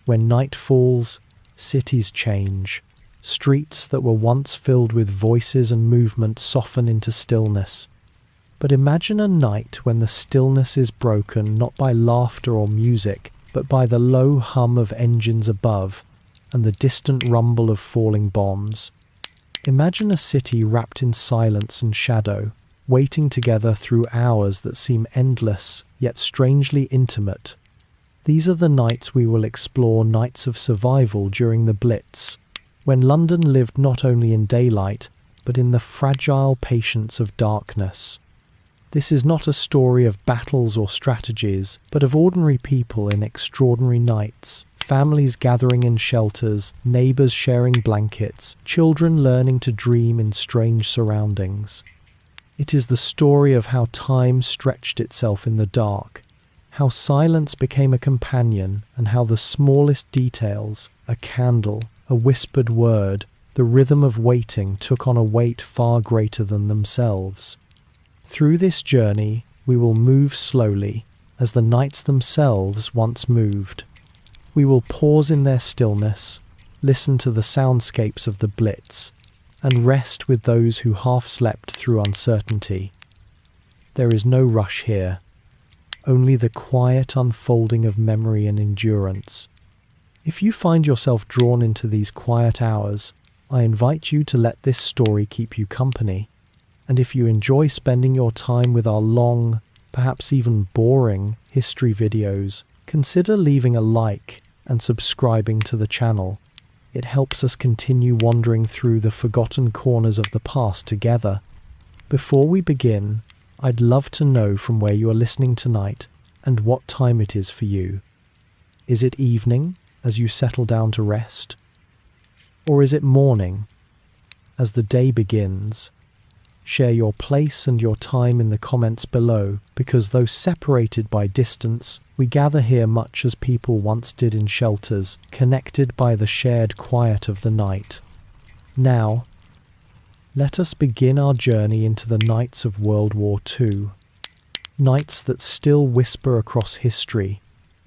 When night falls, cities change. Streets that were once filled with voices and movement soften into stillness. But imagine a night when the stillness is broken not by laughter or music, but by the low hum of engines above and the distant rumble of falling bombs. Imagine a city wrapped in silence and shadow, waiting together through hours that seem endless, yet strangely intimate. These are the nights we will explore, nights of survival during the Blitz, when London lived not only in daylight, but in the fragile patience of darkness. This is not a story of battles or strategies, but of ordinary people in extraordinary nights, families gathering in shelters, neighbours sharing blankets, children learning to dream in strange surroundings. It is the story of how time stretched itself in the dark, how silence became a companion, and how the smallest details, a candle, a whispered word, the rhythm of waiting took on a weight far greater than themselves. Through this journey, we will move slowly, as the nights themselves once moved. We will pause in their stillness, listen to the soundscapes of the Blitz, and rest with those who half slept through uncertainty. There is no rush here, only the quiet unfolding of memory and endurance. If you find yourself drawn into these quiet hours, I invite you to let this story keep you company. And if you enjoy spending your time with our long, perhaps even boring, history videos, consider leaving a like and subscribing to the channel. It helps us continue wandering through the forgotten corners of the past together. Before we begin, I'd love to know from where you are listening tonight and what time it is for you. Is it evening as you settle down to rest? Or is it morning as the day begins? Share your place and your time in the comments below, because though separated by distance, we gather here much as people once did in shelters, connected by the shared quiet of the night. Now, let us begin our journey into the nights of World War II. Nights that still whisper across history,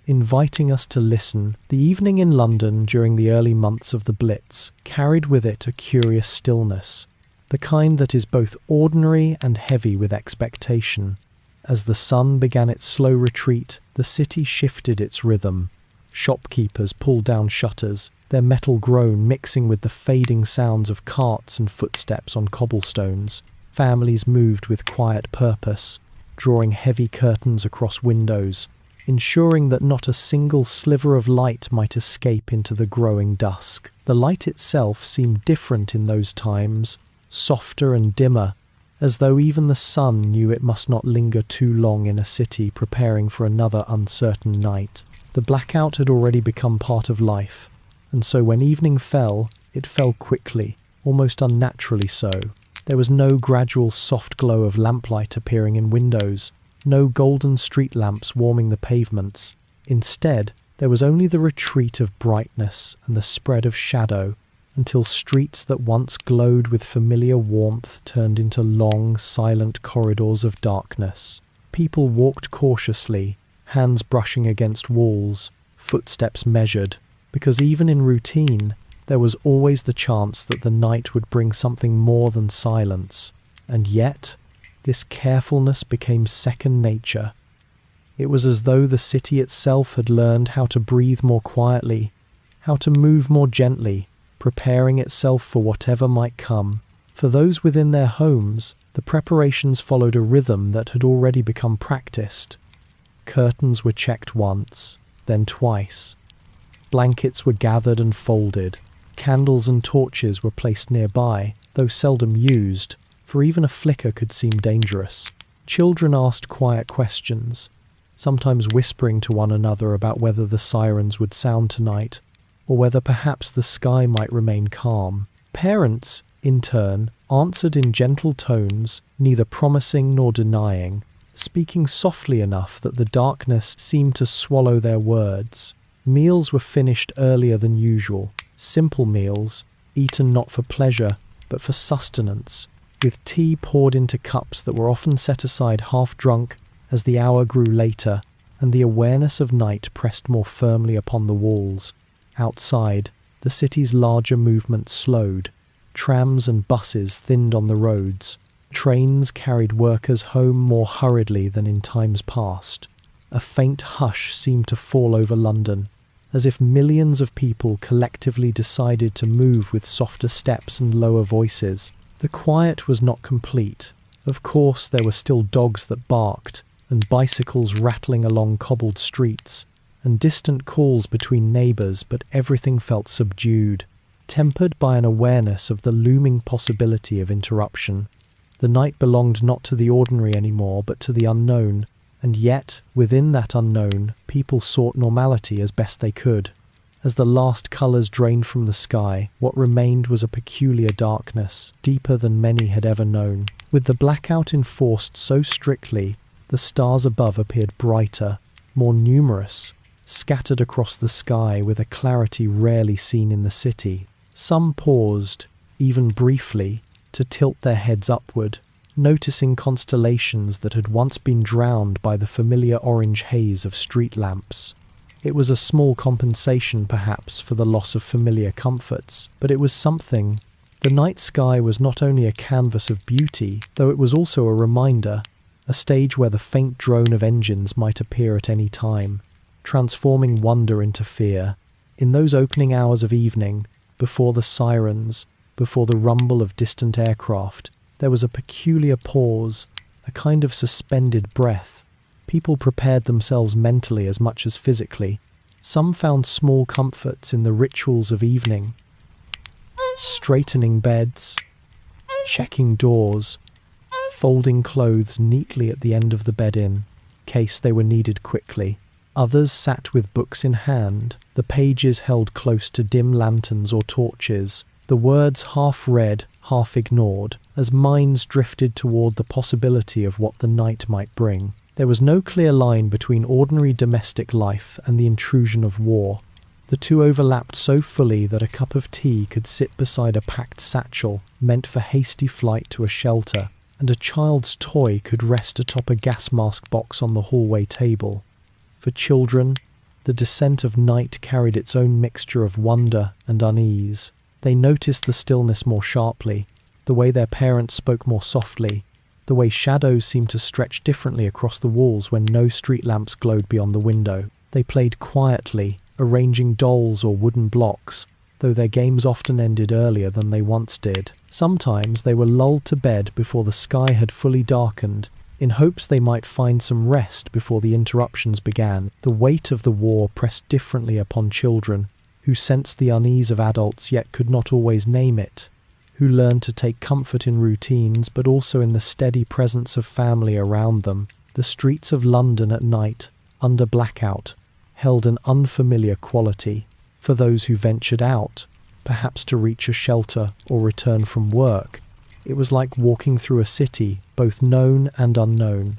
inviting us to listen. The evening in London during the early months of the Blitz carried with it a curious stillness, the kind that is both ordinary and heavy with expectation. As the sun began its slow retreat, the city shifted its rhythm. Shopkeepers pulled down shutters, their metal groan mixing with the fading sounds of carts and footsteps on cobblestones. Families moved with quiet purpose, drawing heavy curtains across windows, ensuring that not a single sliver of light might escape into the growing dusk. The light itself seemed different in those times, softer and dimmer, as though even the sun knew it must not linger too long in a city preparing for another uncertain night. The blackout had already become part of life, and so when evening fell, it fell quickly, almost unnaturally so. There was no gradual soft glow of lamplight appearing in windows, no golden street lamps warming the pavements. Instead, there was only the retreat of brightness and the spread of shadow, until streets that once glowed with familiar warmth turned into long, silent corridors of darkness. People walked cautiously, hands brushing against walls, footsteps measured, because even in routine, there was always the chance that the night would bring something more than silence. And yet, this carefulness became second nature. It was as though the city itself had learned how to breathe more quietly, how to move more gently, preparing itself for whatever might come. For those within their homes, the preparations followed a rhythm that had already become practiced. Curtains were checked once, then twice. Blankets were gathered and folded. Candles and torches were placed nearby, though seldom used, for even a flicker could seem dangerous. Children asked quiet questions, sometimes whispering to one another about whether the sirens would sound tonight, or whether perhaps the sky might remain calm. Parents, in turn, answered in gentle tones, neither promising nor denying, speaking softly enough that the darkness seemed to swallow their words. Meals were finished earlier than usual, simple meals, eaten not for pleasure, but for sustenance, with tea poured into cups that were often set aside half-drunk as the hour grew later and the awareness of night pressed more firmly upon the walls. Outside, the city's larger movement slowed. Trams and buses thinned on the roads. Trains carried workers home more hurriedly than in times past. A faint hush seemed to fall over London, as if millions of people collectively decided to move with softer steps and lower voices. The quiet was not complete. Of course, there were still dogs that barked, and bicycles rattling along cobbled streets, and distant calls between neighbours, but everything felt subdued, tempered by an awareness of the looming possibility of interruption. The night belonged not to the ordinary anymore, but to the unknown, and yet, within that unknown, people sought normality as best they could. As the last colours drained from the sky, what remained was a peculiar darkness, deeper than many had ever known. With the blackout enforced so strictly, the stars above appeared brighter, more numerous, scattered across the sky with a clarity rarely seen in the city. Some paused, even briefly, to tilt their heads upward, noticing constellations that had once been drowned by the familiar orange haze of street lamps. It was a small compensation, perhaps, for the loss of familiar comforts, but it was something. The night sky was not only a canvas of beauty, though it was also a reminder, a stage where the faint drone of engines might appear at any time, transforming wonder into fear. In those opening hours of evening, before the sirens, before the rumble of distant aircraft, there was a peculiar pause, a kind of suspended breath. People prepared themselves mentally as much as physically. Some found small comforts in the rituals of evening, straightening beds, checking doors, folding clothes neatly at the end of the bed in case they were needed quickly. Others sat with books in hand, the pages held close to dim lanterns or torches, the words half read, half ignored, as minds drifted toward the possibility of what the night might bring. There was no clear line between ordinary domestic life and the intrusion of war. The two overlapped so fully that a cup of tea could sit beside a packed satchel meant for hasty flight to a shelter, and a child's toy could rest atop a gas mask box on the hallway table. For children, the descent of night carried its own mixture of wonder and unease. They noticed the stillness more sharply, the way their parents spoke more softly, the way shadows seemed to stretch differently across the walls when no street lamps glowed beyond the window. They played quietly, arranging dolls or wooden blocks, though their games often ended earlier than they once did. Sometimes they were lulled to bed before the sky had fully darkened, in hopes they might find some rest before the interruptions began. The weight of the war pressed differently upon children, who sensed the unease of adults yet could not always name it, who learned to take comfort in routines but also in the steady presence of family around them. The streets of London at night, under blackout, held an unfamiliar quality. For those who ventured out, perhaps to reach a shelter or return from work, it was like walking through a city, both known and unknown.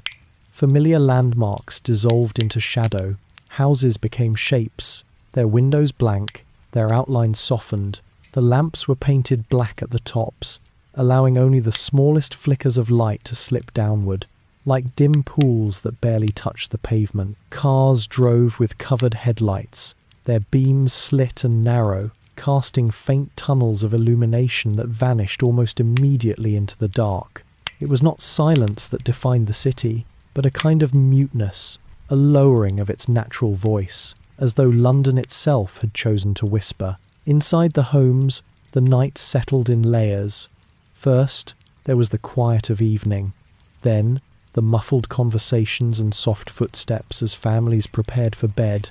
Familiar landmarks dissolved into shadow, houses became shapes, their windows blank, their outlines softened. The lamps were painted black at the tops, allowing only the smallest flickers of light to slip downward, like dim pools that barely touched the pavement. Cars drove with covered headlights, their beams slit and narrow, casting faint tunnels of illumination that vanished almost immediately into the dark. It was not silence that defined the city, but a kind of muteness, a lowering of its natural voice, as though London itself had chosen to whisper. Inside the homes, the night settled in layers. First, there was the quiet of evening. Then, the muffled conversations and soft footsteps as families prepared for bed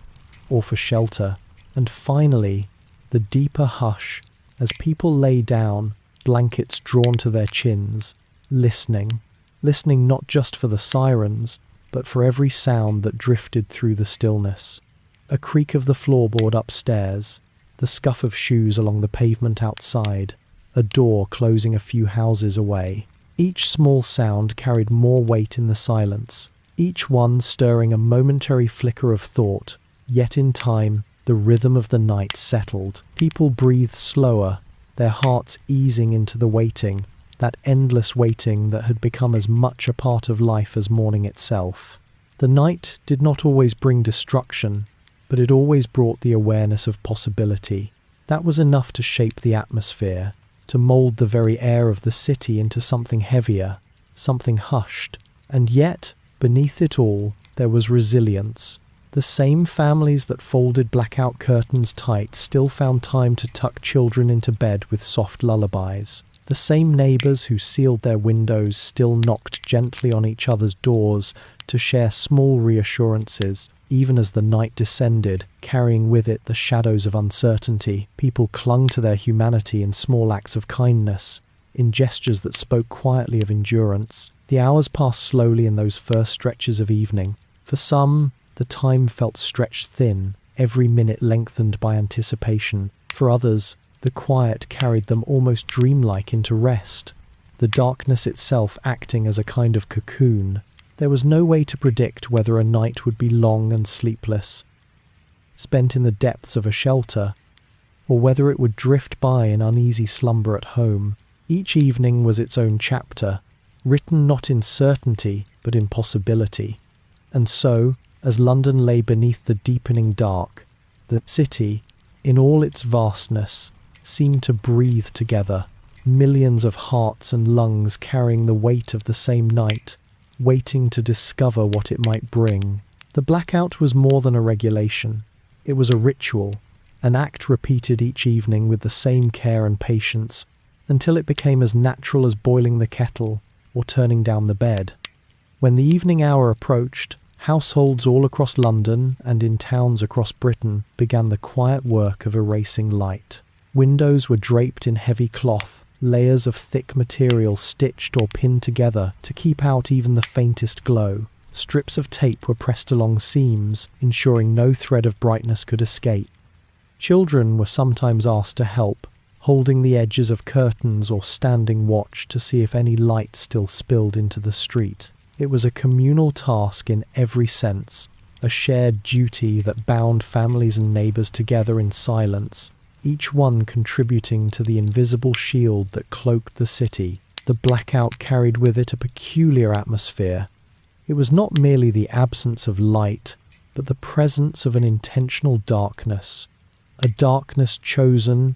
or for shelter. And finally, the deeper hush as people lay down, blankets drawn to their chins, listening not just for the sirens, but for every sound that drifted through the stillness. A creak of the floorboard upstairs, the scuff of shoes along the pavement outside, a door closing a few houses away. Each small sound carried more weight in the silence, each one stirring a momentary flicker of thought, yet in time, the rhythm of the night settled. People breathed slower, their hearts easing into the waiting, that endless waiting that had become as much a part of life as morning itself. The night did not always bring destruction. but it always brought the awareness of possibility. That was enough to shape the atmosphere, to mold the very air of the city into something heavier, something hushed. And yet, beneath it all, there was resilience. The same families that folded blackout curtains tight still found time to tuck children into bed with soft lullabies. The same neighbours who sealed their windows still knocked gently on each other's doors to share small reassurances. Even as the night descended, carrying with it the shadows of uncertainty, people clung to their humanity in small acts of kindness, in gestures that spoke quietly of endurance. The hours passed slowly in those first stretches of evening. For some, the time felt stretched thin, every minute lengthened by anticipation. For others, the quiet carried them almost dreamlike into rest, the darkness itself acting as a kind of cocoon. There was no way to predict whether a night would be long and sleepless, spent in the depths of a shelter, or whether it would drift by in uneasy slumber at home. Each evening was its own chapter, written not in certainty, but in possibility. And so, as London lay beneath the deepening dark, the city, in all its vastness, seemed to breathe together, millions of hearts and lungs carrying the weight of the same night, waiting to discover what it might bring. The blackout was more than a regulation. It was a ritual, an act repeated each evening with the same care and patience, until it became as natural as boiling the kettle or turning down the bed. When the evening hour approached, households all across London and in towns across Britain began the quiet work of erasing light. Windows were draped in heavy cloth, layers of thick material stitched or pinned together to keep out even the faintest glow. Strips of tape were pressed along seams, ensuring no thread of brightness could escape. Children were sometimes asked to help, holding the edges of curtains or standing watch to see if any light still spilled into the street. It was a communal task in every sense, a shared duty that bound families and neighbours together in silence, each one contributing to the invisible shield that cloaked the city. The blackout carried with it a peculiar atmosphere. It was not merely the absence of light, but the presence of an intentional darkness, a darkness chosen,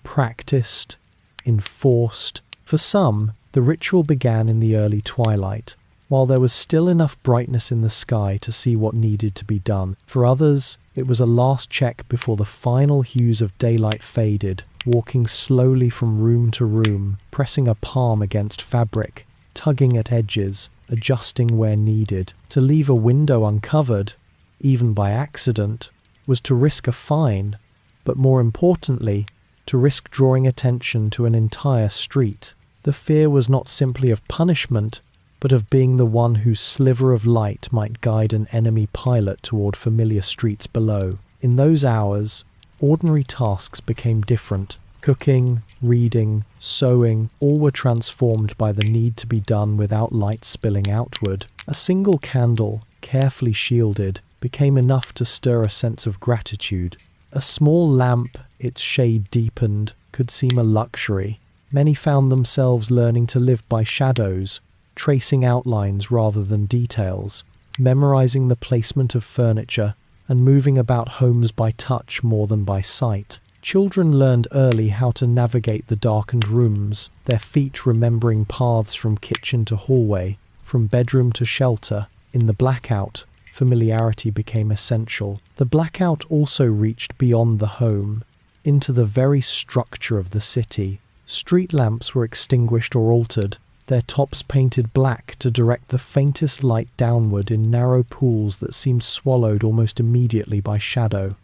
practiced, enforced. For some, the ritual began in the early twilight, while there was still enough brightness in the sky to see what needed to be done. For others, it was a last check before the final hues of daylight faded, walking slowly from room to room, pressing a palm against fabric, tugging at edges, adjusting where needed. To leave a window uncovered, even by accident, was to risk a fine, but more importantly, to risk drawing attention to an entire street. The fear was not simply of punishment, but of being the one whose sliver of light might guide an enemy pilot toward familiar streets below. In those hours, ordinary tasks became different. Cooking, reading, sewing, all were transformed by the need to be done without light spilling outward. A single candle, carefully shielded, became enough to stir a sense of gratitude. A small lamp, its shade deepened, could seem a luxury. Many found themselves learning to live by shadows, tracing outlines rather than details, memorizing the placement of furniture, and moving about homes by touch more than by sight. Children learned early how to navigate the darkened rooms, their feet remembering paths from kitchen to hallway, from bedroom to shelter. In the blackout, familiarity became essential. The blackout also reached beyond the home, into the very structure of the city. Street lamps were extinguished or altered, their tops painted black to direct the faintest light downward in narrow pools that seemed swallowed almost immediately by shadow.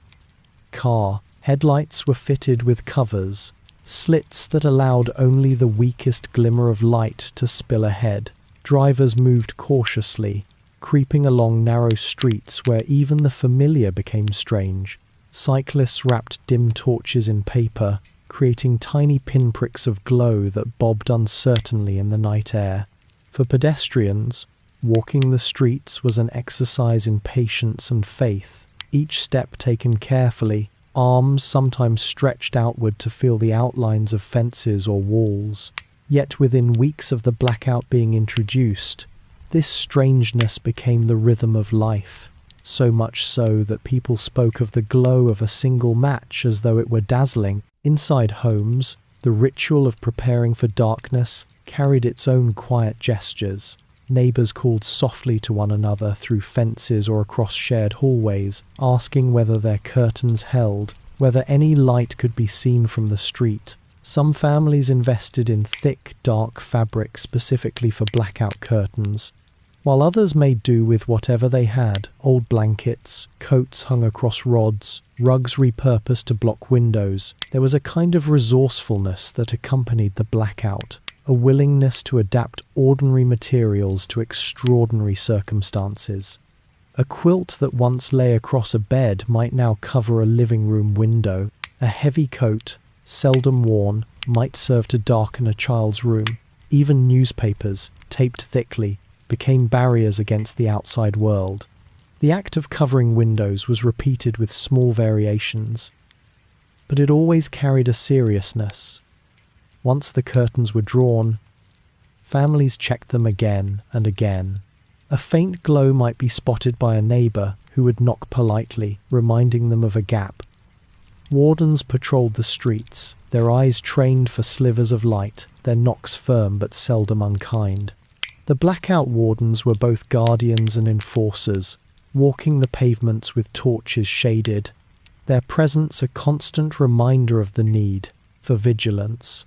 Car headlights were fitted with covers, slits that allowed only the weakest glimmer of light to spill ahead. Drivers moved cautiously, creeping along narrow streets where even the familiar became strange. Cyclists wrapped dim torches in paper, creating tiny pinpricks of glow that bobbed uncertainly in the night air. For pedestrians, walking the streets was an exercise in patience and faith, each step taken carefully, arms sometimes stretched outward to feel the outlines of fences or walls. Yet within weeks of the blackout being introduced, this strangeness became the rhythm of life. so much so that people spoke of the glow of a single match as though it were dazzling. Inside homes, the ritual of preparing for darkness carried its own quiet gestures. Neighbours called softly to one another through fences or across shared hallways, asking whether their curtains held, whether any light could be seen from the street. Some families invested in thick, dark fabric specifically for blackout curtains, while others made do with whatever they had: old blankets, coats hung across rods, rugs repurposed to block windows. There was a kind of resourcefulness that accompanied the blackout, a willingness to adapt ordinary materials to extraordinary circumstances. A quilt that once lay across a bed might now cover a living room window. A heavy coat, seldom worn, might serve to darken a child's room. Even newspapers, taped thickly, became barriers against the outside world. The act of covering windows was repeated with small variations, but it always carried a seriousness. Once the curtains were drawn, families checked them again and again. A faint glow might be spotted by a neighbour who would knock politely, reminding them of a gap. Wardens patrolled the streets, their eyes trained for slivers of light, their knocks firm but seldom unkind. The blackout wardens were both guardians and enforcers, walking the pavements with torches shaded, their presence a constant reminder of the need for vigilance.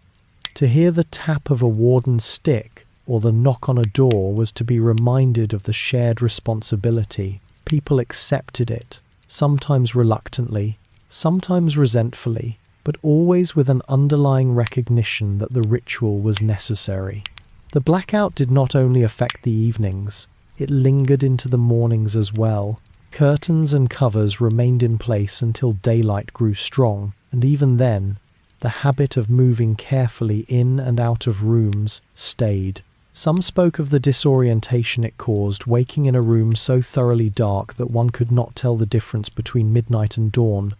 To hear the tap of a warden's stick or the knock on a door was to be reminded of the shared responsibility. People accepted it, sometimes reluctantly, sometimes resentfully, but always with an underlying recognition that the ritual was necessary. The blackout did not only affect the evenings, it lingered into the mornings as well. Curtains and covers remained in place until daylight grew strong, and even then, the habit of moving carefully in and out of rooms stayed. Some spoke of the disorientation it caused, waking in a room so thoroughly dark that one could not tell the difference between midnight and dawn,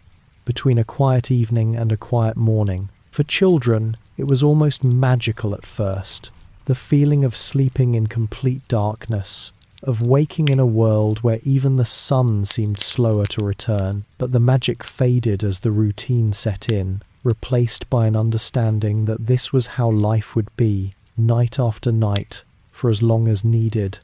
between a quiet evening and a quiet morning. For children, it was almost magical at first. The feeling of sleeping in complete darkness, of waking in a world where even the sun seemed slower to return, but the magic faded as the routine set in, replaced by an understanding that this was how life would be, night after night, for as long as needed.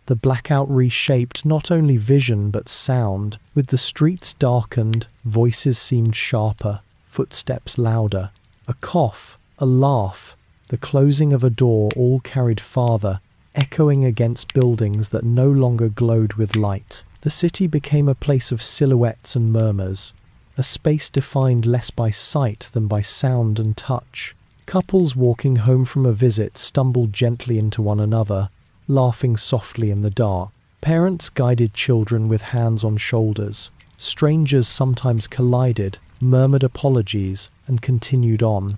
The blackout reshaped not only vision but sound. With the streets darkened, voices seemed sharper, footsteps louder. A cough, a laugh, the closing of a door all carried farther, echoing against buildings that no longer glowed with light. The city became a place of silhouettes and murmurs, a space defined less by sight than by sound and touch. Couples walking home from a visit stumbled gently into one another, laughing softly in the dark. Parents guided children with hands on shoulders. Strangers sometimes collided, murmured apologies, and continued on.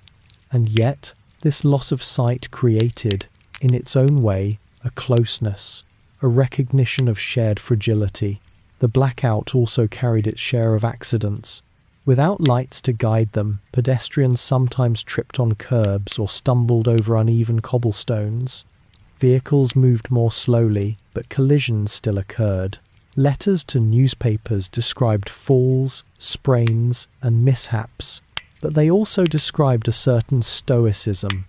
And yet, this loss of sight created, in its own way, a closeness, a recognition of shared fragility. The blackout also carried its share of accidents. Without lights to guide them, pedestrians sometimes tripped on curbs or stumbled over uneven cobblestones. Vehicles moved more slowly, but collisions still occurred. Letters to newspapers described falls, sprains, and mishaps, but they also described a certain stoicism,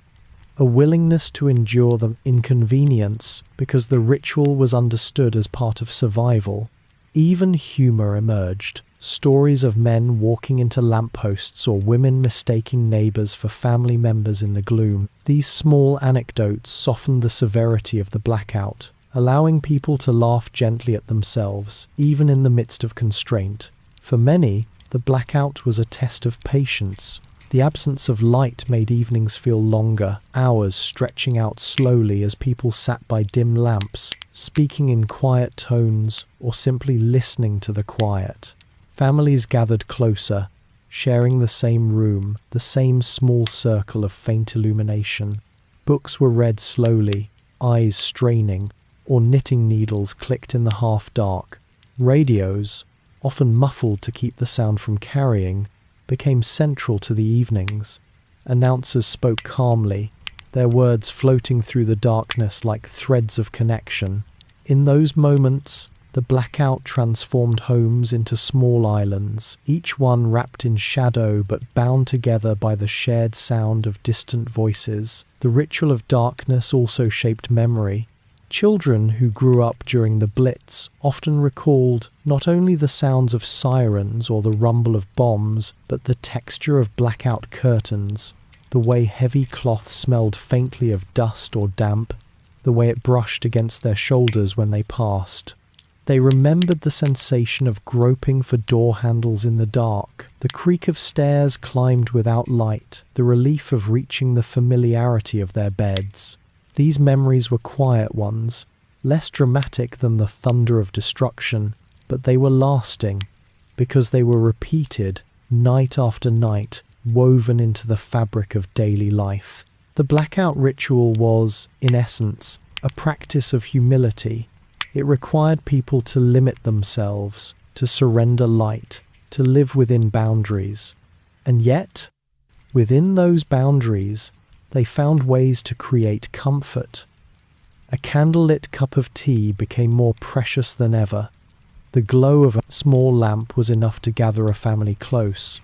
a willingness to endure the inconvenience because the ritual was understood as part of survival. Even humour emerged. Stories of men walking into lampposts or women mistaking neighbours for family members in the gloom. These small anecdotes softened the severity of the blackout, allowing people to laugh gently at themselves, even in the midst of constraint. For many, the blackout was a test of patience. The absence of light made evenings feel longer, hours stretching out slowly as people sat by dim lamps, speaking in quiet tones or simply listening to the quiet. Families gathered closer, sharing the same room, the same small circle of faint illumination. Books were read slowly, eyes straining, or knitting needles clicked in the half-dark. Radios, often muffled to keep the sound from carrying, became central to the evenings. Announcers spoke calmly, their words floating through the darkness like threads of connection. In those moments, The blackout transformed homes into small islands, each one wrapped in shadow but bound together by the shared sound of distant voices. The ritual of darkness also shaped memory. Children who grew up during the Blitz often recalled not only the sounds of sirens or the rumble of bombs, but the texture of blackout curtains, the way heavy cloth smelled faintly of dust or damp, the way it brushed against their shoulders when they passed. They remembered the sensation of groping for door handles in the dark, the creak of stairs climbed without light, the relief of reaching the familiarity of their beds. These memories were quiet ones, less dramatic than the thunder of destruction, but they were lasting, because they were repeated, night after night, woven into the fabric of daily life. The blackout ritual was, in essence, a practice of humility. It required people to limit themselves, to surrender light, to live within boundaries. And yet, within those boundaries, they found ways to create comfort. A candlelit cup of tea became more precious than ever. The glow of a small lamp was enough to gather a family close.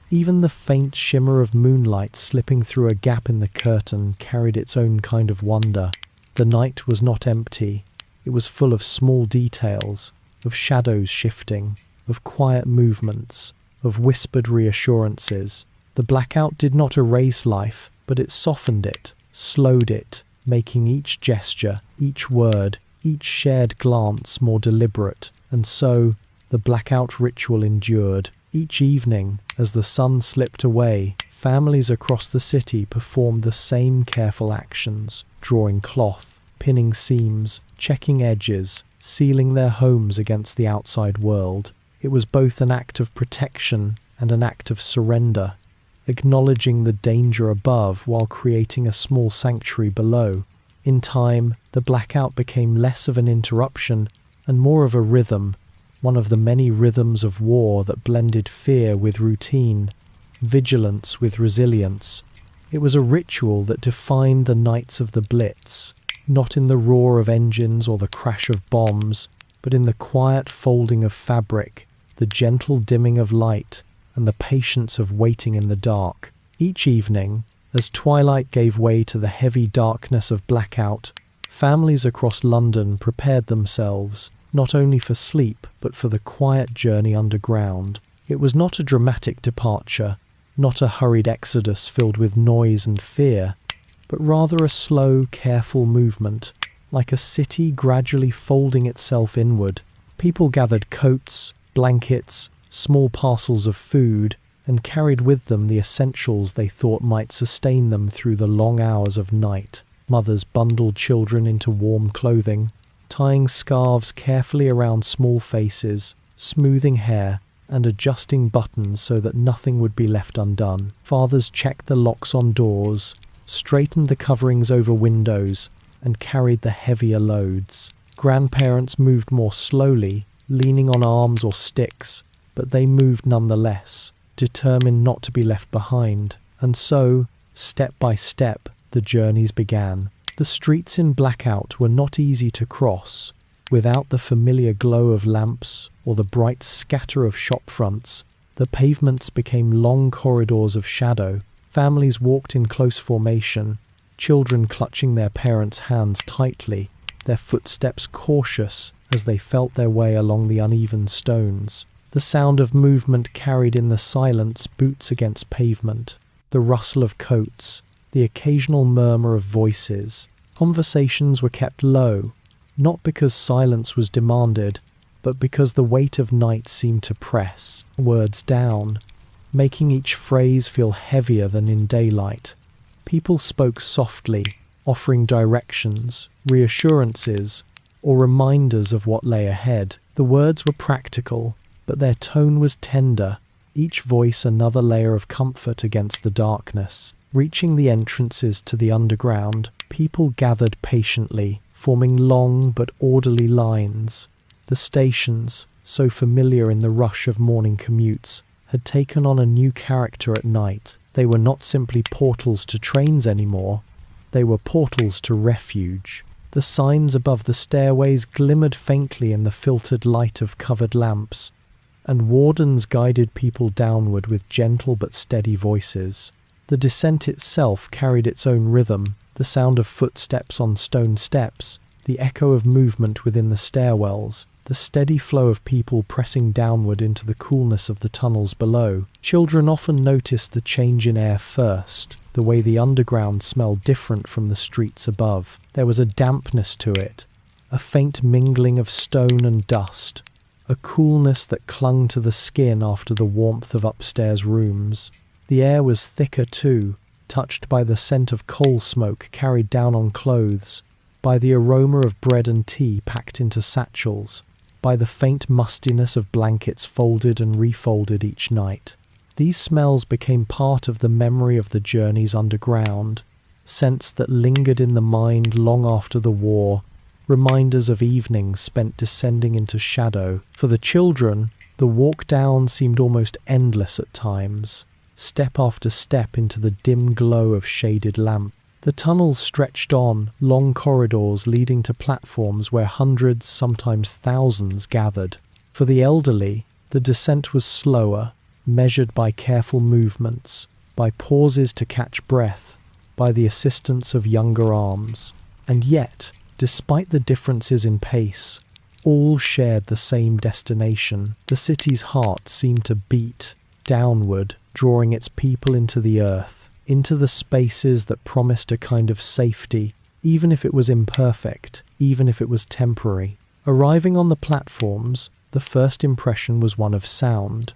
Even the faint shimmer of moonlight slipping through a gap in the curtain carried its own kind of wonder. The night was not empty. It was full of small details, of shadows shifting, of quiet movements, of whispered reassurances. The blackout did not erase life, but it softened it, slowed it, making each gesture, each word, each shared glance more deliberate. And so, the blackout ritual endured. Each evening, as the sun slipped away, families across the city performed the same careful actions, drawing cloth, pinning seams, checking edges, sealing their homes against the outside world. It was both an act of protection and an act of surrender, acknowledging the danger above while creating a small sanctuary below. In time, the blackout became less of an interruption and more of a rhythm, one of the many rhythms of war that blended fear with routine, vigilance with resilience. It was a ritual that defined the nights of the Blitz, not in the roar of engines or the crash of bombs, but in the quiet folding of fabric, the gentle dimming of light, and the patience of waiting in the dark. Each evening, as twilight gave way to the heavy darkness of blackout, families across London prepared themselves, not only for sleep, but for the quiet journey underground. It was not a dramatic departure, not a hurried exodus filled with noise and fear, but rather a slow, careful movement, like a city gradually folding itself inward. People gathered coats, blankets, small parcels of food, and carried with them the essentials they thought might sustain them through the long hours of night. Mothers bundled children into warm clothing, tying scarves carefully around small faces, smoothing hair, and adjusting buttons so that nothing would be left undone. Fathers checked the locks on doors, straightened the coverings over windows, and carried the heavier loads. Grandparents moved more slowly, leaning on arms or sticks, but they moved nonetheless, determined not to be left behind. And so, step by step, the journeys began. The streets in blackout were not easy to cross. Without the familiar glow of lamps or the bright scatter of shop fronts, the pavements became long corridors of shadow. Families walked in close formation, children clutching their parents' hands tightly, their footsteps cautious as they felt their way along the uneven stones. The sound of movement carried in the silence, boots against pavement, the rustle of coats, the occasional murmur of voices. Conversations were kept low, not because silence was demanded, but because the weight of night seemed to press words down, making each phrase feel heavier than in daylight. People spoke softly, offering directions, reassurances, or reminders of what lay ahead. The words were practical, but their tone was tender, each voice another layer of comfort against the darkness. Reaching the entrances to the underground, people gathered patiently, forming long but orderly lines. The stations, so familiar in the rush of morning commutes, had taken on a new character at night. They were not simply portals to trains anymore, they were portals to refuge. The signs above the stairways glimmered faintly in the filtered light of covered lamps, and wardens guided people downward with gentle but steady voices. The descent itself carried its own rhythm, the sound of footsteps on stone steps, the echo of movement within the stairwells, the steady flow of people pressing downward into the coolness of the tunnels below. Children often noticed the change in air first, the way the underground smelled different from the streets above. There was a dampness to it, a faint mingling of stone and dust, a coolness that clung to the skin after the warmth of upstairs rooms. The air was thicker too, touched by the scent of coal smoke carried down on clothes, by the aroma of bread and tea packed into satchels, by the faint mustiness of blankets folded and refolded each night. These smells became part of the memory of the journeys underground, scents that lingered in the mind long after the war, reminders of evenings spent descending into shadow. For the children, the walk down seemed almost endless at times, step after step into the dim glow of shaded lamps. The tunnels stretched on, long corridors leading to platforms where hundreds, sometimes thousands, gathered. For the elderly, the descent was slower, measured by careful movements, by pauses to catch breath, by the assistance of younger arms. And yet, despite the differences in pace, all shared the same destination. The city's heart seemed to beat downward, drawing its people into the earth, into the spaces that promised a kind of safety, even if it was imperfect, even if it was temporary. Arriving on the platforms, the first impression was one of sound.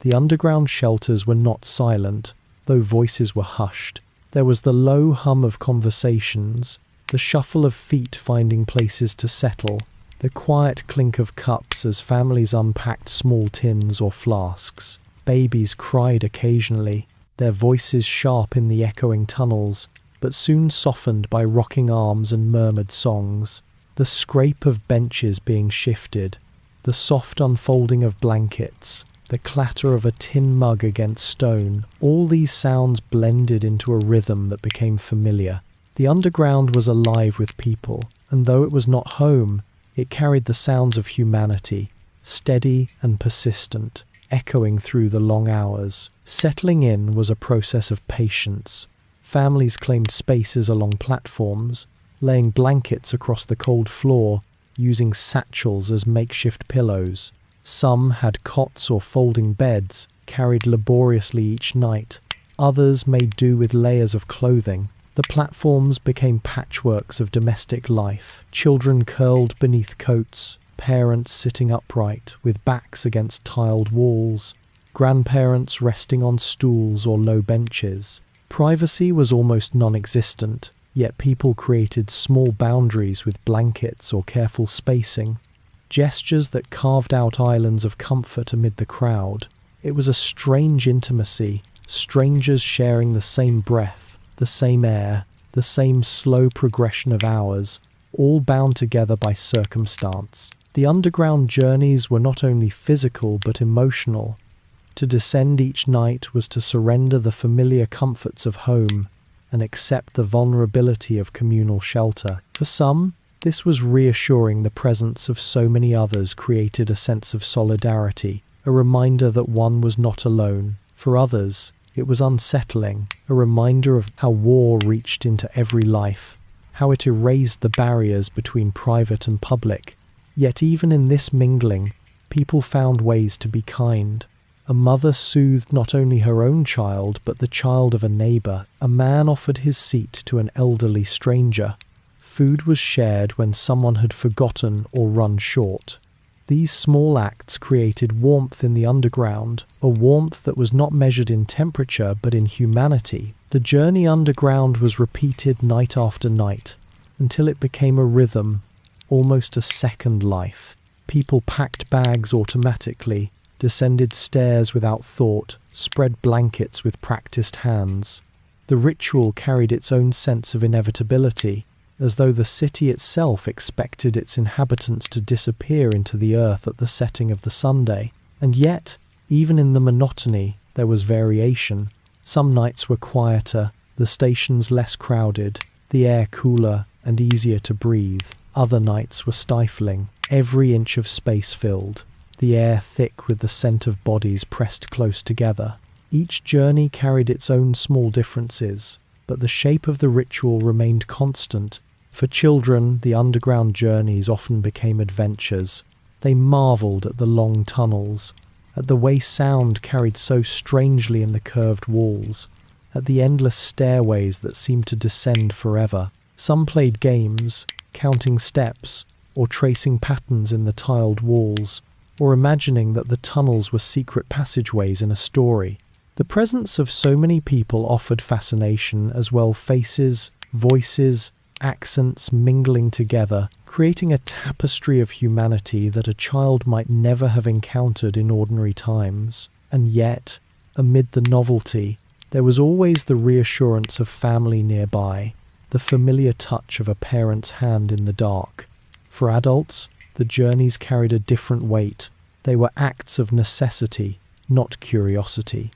The underground shelters were not silent, though voices were hushed. There was the low hum of conversations, the shuffle of feet finding places to settle, the quiet clink of cups as families unpacked small tins or flasks. Babies cried occasionally, their voices sharp in the echoing tunnels, but soon softened by rocking arms and murmured songs. The scrape of benches being shifted, the soft unfolding of blankets, the clatter of a tin mug against stone, all these sounds blended into a rhythm that became familiar. The underground was alive with people, and though it was not home, it carried the sounds of humanity, steady and persistent, echoing through the long hours. Settling in was a process of patience. Families claimed spaces along platforms, laying blankets across the cold floor, using satchels as makeshift pillows. Some had cots or folding beds, carried laboriously each night. Others made do with layers of clothing. The platforms became patchworks of domestic life. Children curled beneath coats, parents sitting upright, with backs against tiled walls, grandparents resting on stools or low benches. Privacy was almost non-existent, yet people created small boundaries with blankets or careful spacing, gestures that carved out islands of comfort amid the crowd. It was a strange intimacy, strangers sharing the same breath, the same air, the same slow progression of hours, all bound together by circumstance. The underground journeys were not only physical but emotional. To descend each night was to surrender the familiar comforts of home and accept the vulnerability of communal shelter. For some, this was reassuring. The presence of so many others created a sense of solidarity, a reminder that one was not alone. For others, it was unsettling, a reminder of how war reached into every life, how it erased the barriers between private and public. Yet even in this mingling, people found ways to be kind. A mother soothed not only her own child, but the child of a neighbour. A man offered his seat to an elderly stranger. Food was shared when someone had forgotten or run short. These small acts created warmth in the underground, a warmth that was not measured in temperature but in humanity. The journey underground was repeated night after night, until it became a rhythm, almost a second life. People packed bags automatically, descended stairs without thought, spread blankets with practiced hands. The ritual carried its own sense of inevitability, as though the city itself expected its inhabitants to disappear into the earth at the setting of the Sunday. And yet, even in the monotony, there was variation. Some nights were quieter, the stations less crowded, the air cooler, and easier to breathe. Other nights were stifling, every inch of space filled, the air thick with the scent of bodies pressed close together. Each journey carried its own small differences, but the shape of the ritual remained constant. For children, the underground journeys often became adventures. They marveled at the long tunnels, at the way sound carried so strangely in the curved walls, at the endless stairways that seemed to descend forever. Some played games, counting steps, or tracing patterns in the tiled walls, or imagining that the tunnels were secret passageways in a story. The presence of so many people offered fascination as well, faces, voices, accents mingling together, creating a tapestry of humanity that a child might never have encountered in ordinary times. And yet, amid the novelty, there was always the reassurance of family nearby, the familiar touch of a parent's hand in the dark. For adults, the journeys carried a different weight. They were acts of necessity, not curiosity.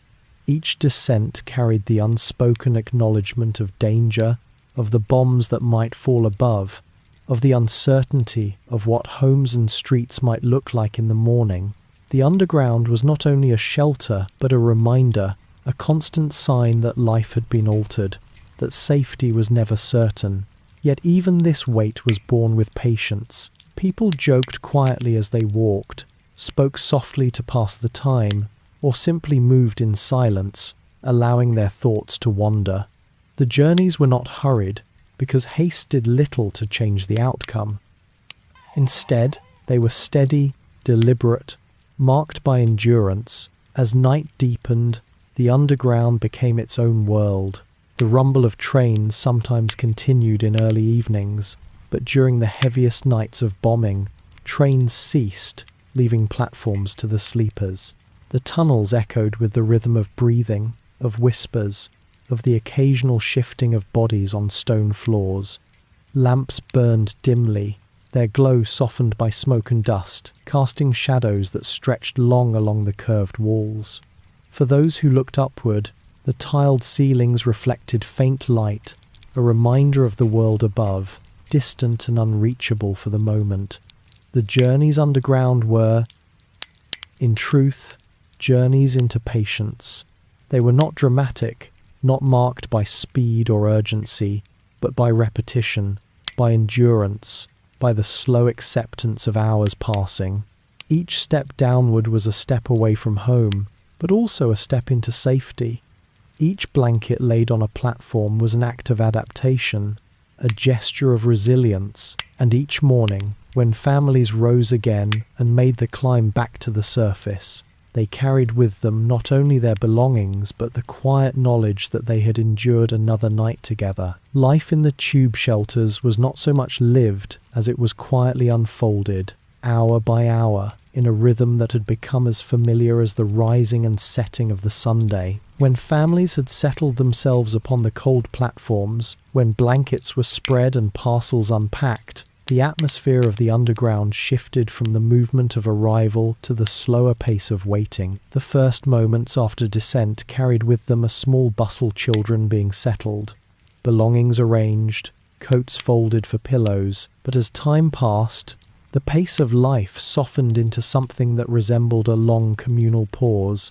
Each descent carried the unspoken acknowledgement of danger, of the bombs that might fall above, of the uncertainty of what homes and streets might look like in the morning. The underground was not only a shelter, but a reminder, a constant sign that life had been altered, that safety was never certain. Yet even this weight was borne with patience. People joked quietly as they walked, spoke softly to pass the time, or simply moved in silence, allowing their thoughts to wander. The journeys were not hurried, because haste did little to change the outcome. Instead, they were steady, deliberate, marked by endurance. As night deepened, the underground became its own world. The rumble of trains sometimes continued in early evenings, but during the heaviest nights of bombing, trains ceased, leaving platforms to the sleepers. The tunnels echoed with the rhythm of breathing, of whispers, of the occasional shifting of bodies on stone floors. Lamps burned dimly, their glow softened by smoke and dust, casting shadows that stretched long along the curved walls. For those who looked upward, the tiled ceilings reflected faint light, a reminder of the world above, distant and unreachable for the moment. The journeys underground were, in truth, journeys into patience. They were not dramatic, not marked by speed or urgency, but by repetition, by endurance, by the slow acceptance of hours passing. Each step downward was a step away from home, but also a step into safety. Each blanket laid on a platform was an act of adaptation, a gesture of resilience, and each morning, when families rose again and made the climb back to the surface, they carried with them not only their belongings but the quiet knowledge that they had endured another night together. Life in the tube shelters was not so much lived as it was quietly unfolded, hour by hour, in a rhythm that had become as familiar as the rising and setting of the Sunday. When families had settled themselves upon the cold platforms, when blankets were spread and parcels unpacked, the atmosphere of the underground shifted from the movement of arrival to the slower pace of waiting. The first moments after descent carried with them a small bustle, children being settled, belongings arranged, coats folded for pillows. But as time passed, the pace of life softened into something that resembled a long communal pause.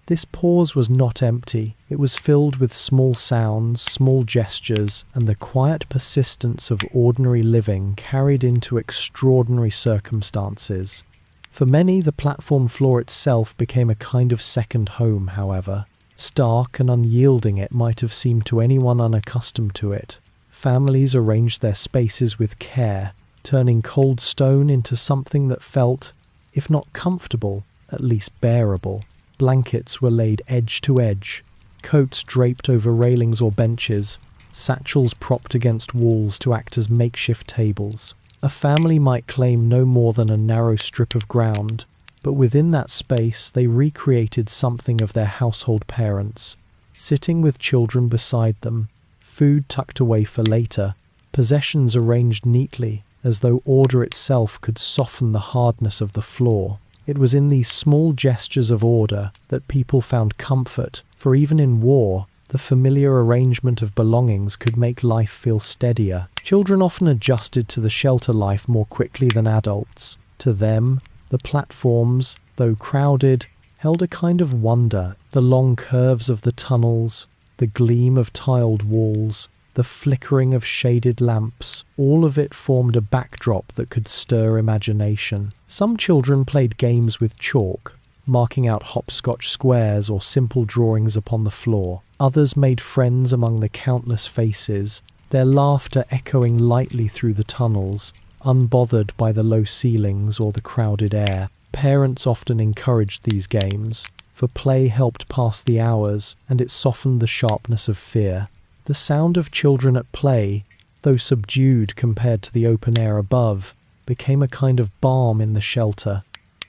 This pause was not empty. It was filled with small sounds, small gestures, and the quiet persistence of ordinary living carried into extraordinary circumstances. For many, the platform floor itself became a kind of second home, however. Stark and unyielding it might have seemed to anyone unaccustomed to it. Families arranged their spaces with care, turning cold stone into something that felt, if not comfortable, at least bearable. Blankets were laid edge to edge, coats draped over railings or benches, satchels propped against walls to act as makeshift tables. A family might claim no more than a narrow strip of ground, but within that space they recreated something of their household parents, sitting with children beside them, food tucked away for later, possessions arranged neatly, as though order itself could soften the hardness of the floor. It was in these small gestures of order that people found comfort, for even in war, the familiar arrangement of belongings could make life feel steadier. Children often adjusted to the shelter life more quickly than adults. To them, the platforms, though crowded, held a kind of wonder. The long curves of the tunnels, the gleam of tiled walls, the flickering of shaded lamps, all of it formed a backdrop that could stir imagination. Some children played games with chalk, marking out hopscotch squares or simple drawings upon the floor. Others made friends among the countless faces, their laughter echoing lightly through the tunnels, unbothered by the low ceilings or the crowded air. Parents often encouraged these games, for play helped pass the hours and it softened the sharpness of fear. The sound of children at play, though subdued compared to the open air above, became a kind of balm in the shelter,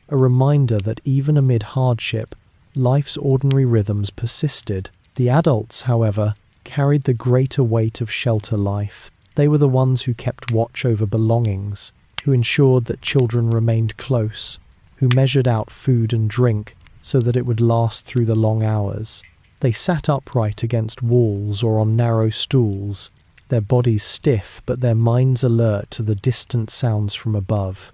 a reminder that even amid hardship, life's ordinary rhythms persisted. The adults, however, carried the greater weight of shelter life. They were the ones who kept watch over belongings, who ensured that children remained close, who measured out food and drink so that it would last through the long hours. They sat upright against walls or on narrow stools, their bodies stiff but their minds alert to the distant sounds from above.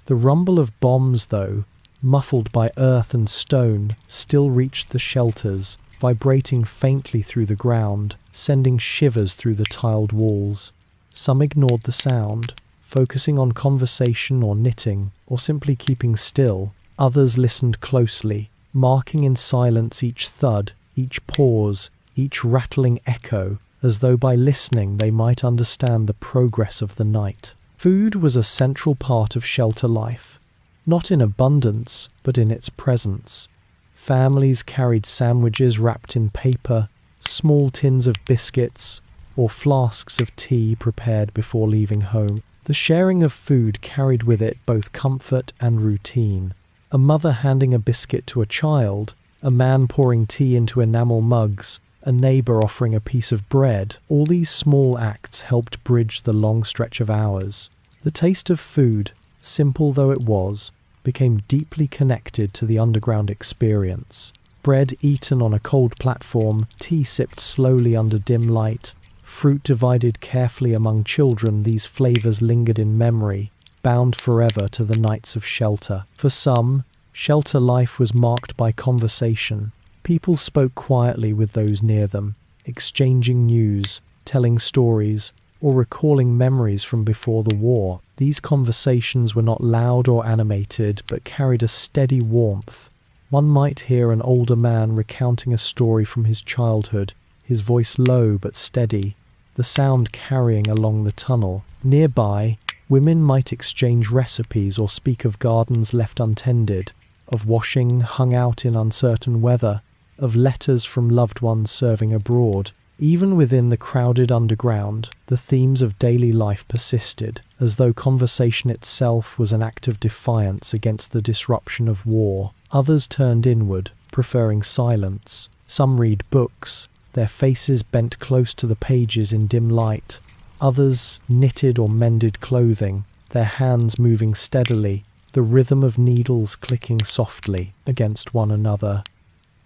The rumble of bombs, though, muffled by earth and stone, still reached the shelters, vibrating faintly through the ground, sending shivers through the tiled walls. Some ignored the sound, focusing on conversation or knitting, or simply keeping still. Others listened closely, marking in silence each thud, each pause, each rattling echo, as though by listening they might understand the progress of the night. Food was a central part of shelter life, not in abundance, but in its presence. Families carried sandwiches wrapped in paper, small tins of biscuits, or flasks of tea prepared before leaving home. The sharing of food carried with it both comfort and routine. A mother handing a biscuit to a child, a man pouring tea into enamel mugs, a neighbour offering a piece of bread, all these small acts helped bridge the long stretch of hours. The taste of food, simple though it was, became deeply connected to the underground experience. Bread eaten on a cold platform, tea sipped slowly under dim light, fruit divided carefully among children, these flavours lingered in memory, bound forever to the nights of shelter. For some, shelter life was marked by conversation. People spoke quietly with those near them, exchanging news, telling stories, or recalling memories from before the war. These conversations were not loud or animated, but carried a steady warmth. One might hear an older man recounting a story from his childhood, his voice low but steady, the sound carrying along the tunnel. Nearby, women might exchange recipes or speak of gardens left untended, of washing hung out in uncertain weather, of letters from loved ones serving abroad. Even within the crowded underground, the themes of daily life persisted, as though conversation itself was an act of defiance against the disruption of war. Others turned inward, preferring silence. Some read books, their faces bent close to the pages in dim light. Others knitted or mended clothing, their hands moving steadily, the rhythm of needles clicking softly against one another.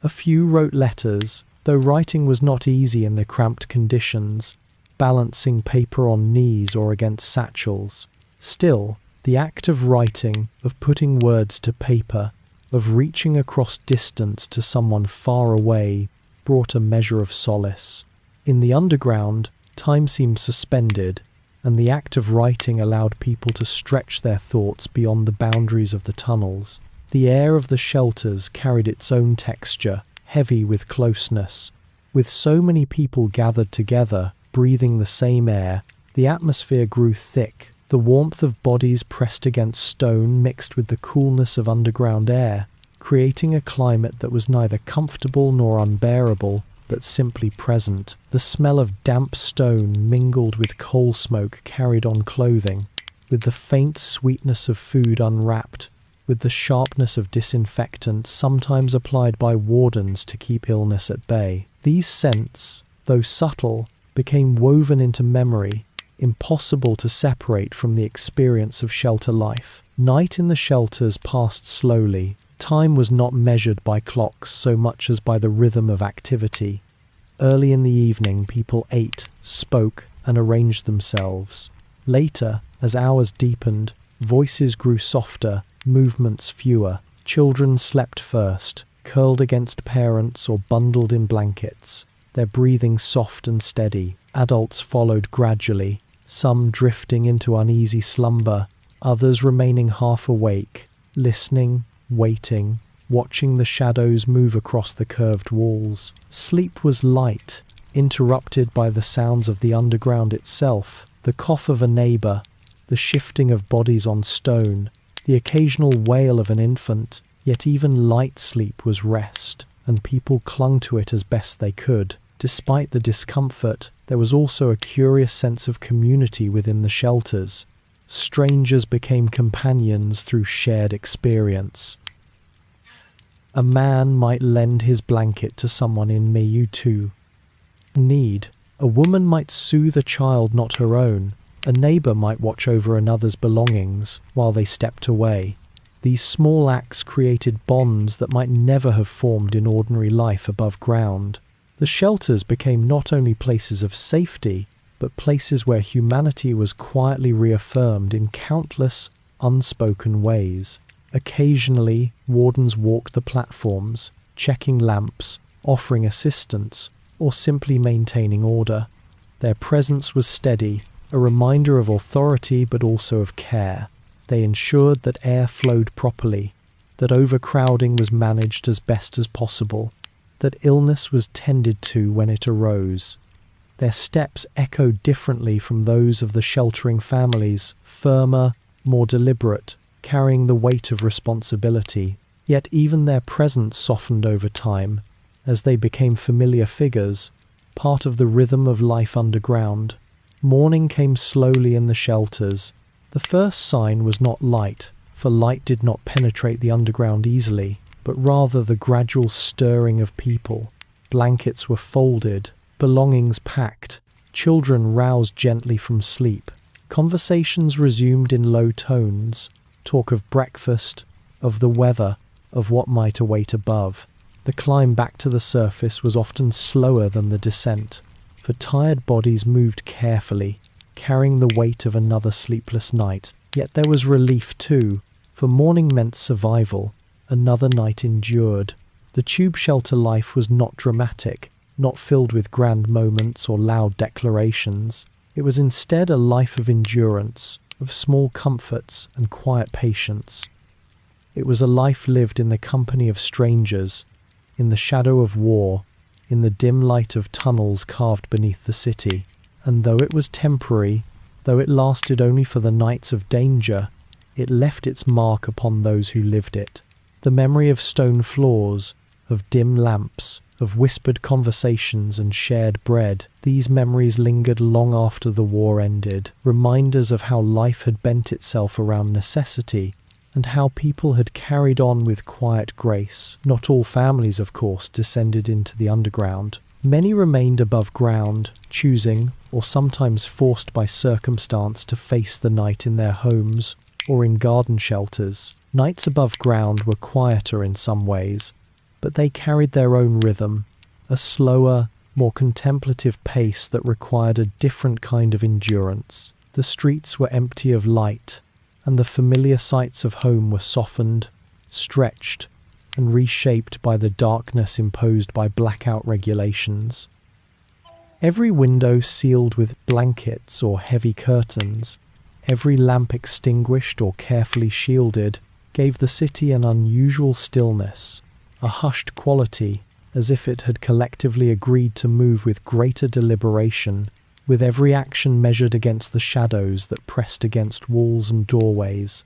A few wrote letters, though writing was not easy in the cramped conditions, balancing paper on knees or against satchels. Still, the act of writing, of putting words to paper, of reaching across distance to someone far away, brought a measure of solace. In the underground, time seemed suspended, and the act of writing allowed people to stretch their thoughts beyond the boundaries of the tunnels. The air of the shelters carried its own texture, heavy with closeness. With so many people gathered together, breathing the same air, the atmosphere grew thick. The warmth of bodies pressed against stone mixed with the coolness of underground air, creating a climate that was neither comfortable nor unbearable, but simply present. The smell of damp stone mingled with coal smoke carried on clothing, with the faint sweetness of food unwrapped, with the sharpness of disinfectant sometimes applied by wardens to keep illness at bay. These scents, though subtle, became woven into memory, impossible to separate from the experience of shelter life. Night in the shelters passed slowly. Time was not measured by clocks so much as by the rhythm of activity. Early in the evening, people ate, spoke, and arranged themselves. Later, as hours deepened, voices grew softer, movements fewer. Children slept first, curled against parents or bundled in blankets, their breathing soft and steady. Adults followed gradually, some drifting into uneasy slumber, others remaining half awake, listening, waiting, watching the shadows move across the curved walls. Sleep was light, interrupted by the sounds of the underground itself, the cough of a neighbour, the shifting of bodies on stone, the occasional wail of an infant. Yet even light sleep was rest, and people clung to it as best they could. Despite the discomfort, there was also a curious sense of community within the shelters. Strangers became companions through shared experience. A man might lend his blanket to someone in need. A woman might soothe a child not her own. A neighbour might watch over another's belongings while they stepped away. These small acts created bonds that might never have formed in ordinary life above ground. The shelters became not only places of safety, but places where humanity was quietly reaffirmed in countless unspoken ways. Occasionally, wardens walked the platforms, checking lamps, offering assistance, or simply maintaining order. Their presence was steady, a reminder of authority but also of care. They ensured that air flowed properly, that overcrowding was managed as best as possible, that illness was tended to when it arose. Their steps echoed differently from those of the sheltering families, firmer, more deliberate, carrying the weight of responsibility. Yet even their presence softened over time, as they became familiar figures, part of the rhythm of life underground. Morning came slowly in the shelters. The first sign was not light, for light did not penetrate the underground easily, but rather the gradual stirring of people. Blankets were folded, belongings packed, children roused gently from sleep. Conversations resumed in low tones, talk of breakfast, of the weather, of what might await above. The climb back to the surface was often slower than the descent, for tired bodies moved carefully, carrying the weight of another sleepless night. Yet there was relief too, for morning meant survival. Another night endured. The tube shelter life was not dramatic, not filled with grand moments or loud declarations. It was instead a life of endurance, of small comforts and quiet patience. It was a life lived in the company of strangers, in the shadow of war, in the dim light of tunnels carved beneath the city. And though it was temporary, though it lasted only for the nights of danger, it left its mark upon those who lived it. The memory of stone floors, of dim lamps, of whispered conversations and shared bread, these memories lingered long after the war ended, reminders of how life had bent itself around necessity, and how people had carried on with quiet grace. Not all families, of course, descended into the underground. Many remained above ground, choosing, or sometimes forced by circumstance, to face the night in their homes or in garden shelters. Nights above ground were quieter in some ways, but they carried their own rhythm, a slower, more contemplative pace that required a different kind of endurance. The streets were empty of light, and the familiar sights of home were softened, stretched, and reshaped by the darkness imposed by blackout regulations. Every window sealed with blankets or heavy curtains, every lamp extinguished or carefully shielded, gave the city an unusual stillness, a hushed quality, as if it had collectively agreed to move with greater deliberation, with every action measured against the shadows that pressed against walls and doorways.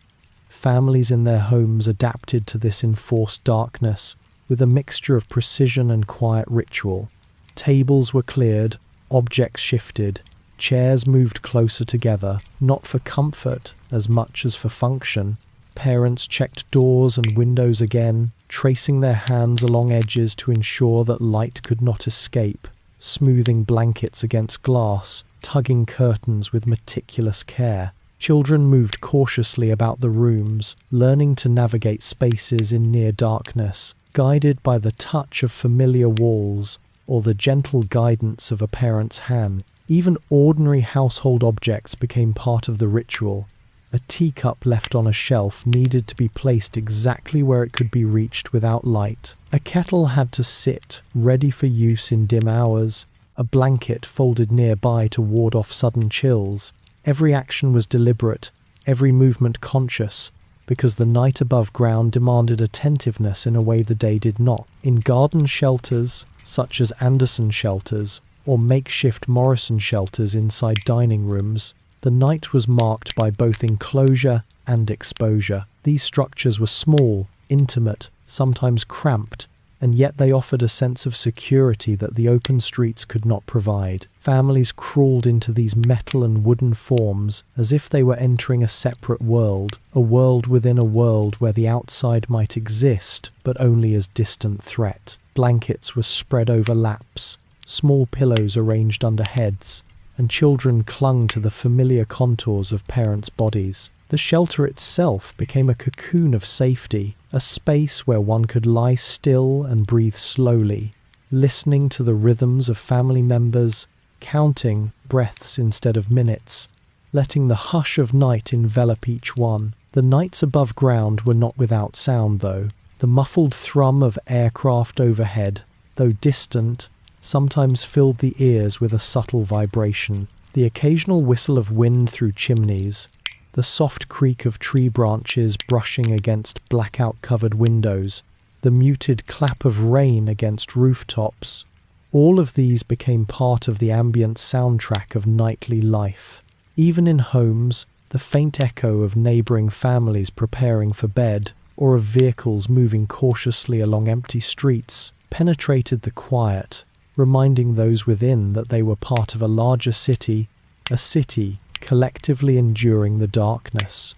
Families in their homes adapted to this enforced darkness with a mixture of precision and quiet ritual. Tables were cleared, objects shifted, chairs moved closer together, not for comfort as much as for function. Parents checked doors and windows again, tracing their hands along edges to ensure that light could not escape, smoothing blankets against glass, tugging curtains with meticulous care. Children moved cautiously about the rooms, learning to navigate spaces in near darkness, guided by the touch of familiar walls or the gentle guidance of a parent's hand. Even ordinary household objects became part of the ritual. A teacup left on a shelf needed to be placed exactly where it could be reached without light. A kettle had to sit, ready for use in dim hours. A blanket folded nearby to ward off sudden chills. Every action was deliberate, every movement conscious, because the night above ground demanded attentiveness in a way the day did not. In garden shelters, such as Anderson shelters, or makeshift Morrison shelters inside dining rooms, the night was marked by both enclosure and exposure. These structures were small, intimate, sometimes cramped, and yet they offered a sense of security that the open streets could not provide. Families crawled into these metal and wooden forms as if they were entering a separate world, a world within a world where the outside might exist, but only as distant threat. Blankets were spread over laps, small pillows arranged under heads, and children clung to the familiar contours of parents' bodies. The shelter itself became a cocoon of safety, a space where one could lie still and breathe slowly, listening to the rhythms of family members, counting breaths instead of minutes, letting the hush of night envelop each one. The nights above ground were not without sound, though. The muffled thrum of aircraft overhead, though distant, sometimes filled the ears with a subtle vibration. The occasional whistle of wind through chimneys, the soft creak of tree branches brushing against blackout-covered windows, the muted clap of rain against rooftops, all of these became part of the ambient soundtrack of nightly life. Even in homes, the faint echo of neighbouring families preparing for bed, or of vehicles moving cautiously along empty streets, penetrated the quiet, reminding those within that they were part of a larger city, a city collectively enduring the darkness.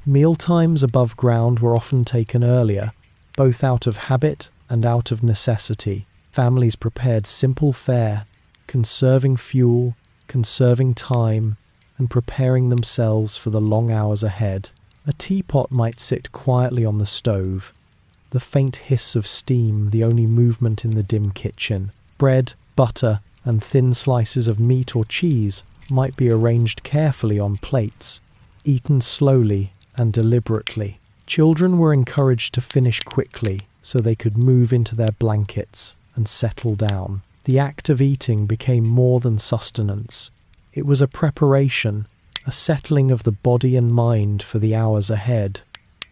Mealtimes above ground were often taken earlier, both out of habit and out of necessity. Families prepared simple fare, conserving fuel, conserving time, and preparing themselves for the long hours ahead. A teapot might sit quietly on the stove, the faint hiss of steam the only movement in the dim kitchen. Bread, butter, and thin slices of meat or cheese might be arranged carefully on plates, eaten slowly and deliberately. Children were encouraged to finish quickly so they could move into their blankets and settle down. The act of eating became more than sustenance. It was a preparation, a settling of the body and mind for the hours ahead.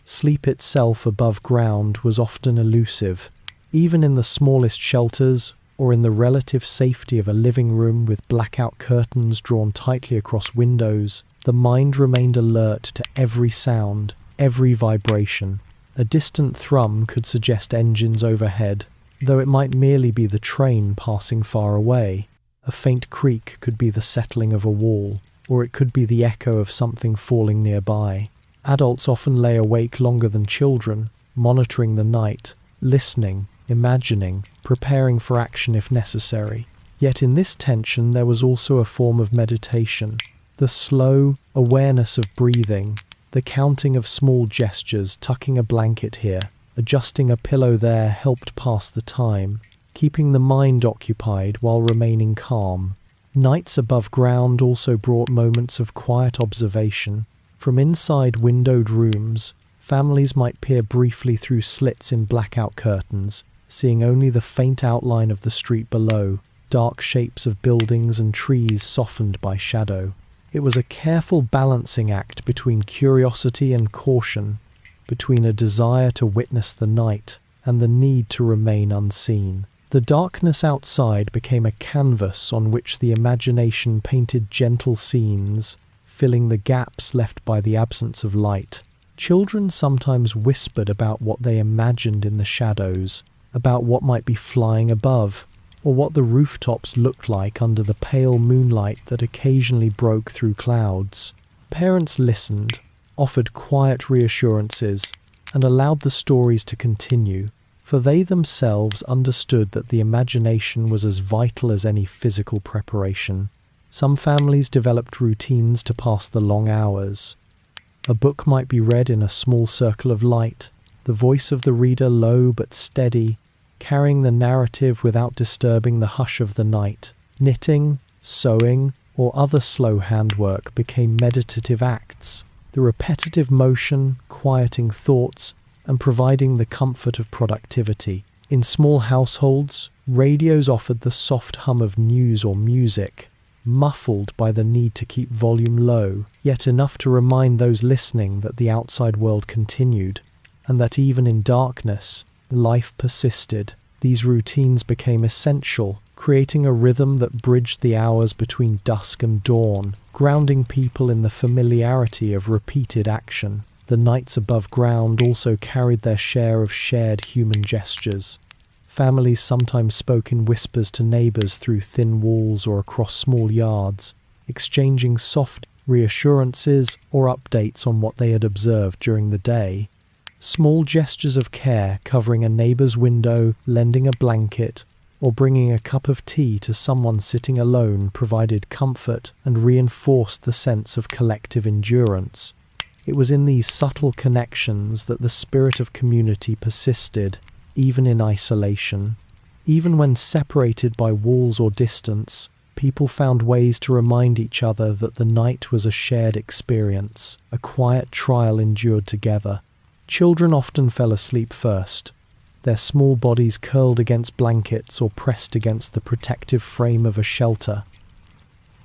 Sleep itself above ground was often elusive. Even in the smallest shelters, or in the relative safety of a living room with blackout curtains drawn tightly across windows, the mind remained alert to every sound, every vibration. A distant thrum could suggest engines overhead, though it might merely be the train passing far away. A faint creak could be the settling of a wall, or it could be the echo of something falling nearby. Adults often lay awake longer than children, monitoring the night, listening, imagining, preparing for action if necessary. Yet in this tension there was also a form of meditation. The slow awareness of breathing, the counting of small gestures, tucking a blanket here, adjusting a pillow there helped pass the time, keeping the mind occupied while remaining calm. Nights above ground also brought moments of quiet observation. From inside windowed rooms, families might peer briefly through slits in blackout curtains, seeing only the faint outline of the street below, dark shapes of buildings and trees softened by shadow. It was a careful balancing act between curiosity and caution, between a desire to witness the night and the need to remain unseen. The darkness outside became a canvas on which the imagination painted gentle scenes, filling the gaps left by the absence of light. Children sometimes whispered about what they imagined in the shadows, about what might be flying above, or what the rooftops looked like under the pale moonlight that occasionally broke through clouds. Parents listened, offered quiet reassurances, and allowed the stories to continue, for they themselves understood that the imagination was as vital as any physical preparation. Some families developed routines to pass the long hours. A book might be read in a small circle of light, the voice of the reader low but steady, carrying the narrative without disturbing the hush of the night. Knitting, sewing, or other slow handwork became meditative acts, the repetitive motion quieting thoughts and providing the comfort of productivity. In small households, radios offered the soft hum of news or music, muffled by the need to keep volume low, yet enough to remind those listening that the outside world continued, and that even in darkness, life persisted. These routines became essential, creating a rhythm that bridged the hours between dusk and dawn, grounding people in the familiarity of repeated action. The nights above ground also carried their share of shared human gestures. Families sometimes spoke in whispers to neighbours through thin walls or across small yards, exchanging soft reassurances or updates on what they had observed during the day. Small gestures of care, covering a neighbour's window, lending a blanket, or bringing a cup of tea to someone sitting alone, provided comfort and reinforced the sense of collective endurance. It was in these subtle connections that the spirit of community persisted, even in isolation. Even when separated by walls or distance, people found ways to remind each other that the night was a shared experience, a quiet trial endured together. Children often fell asleep first, their small bodies curled against blankets or pressed against the protective frame of a shelter.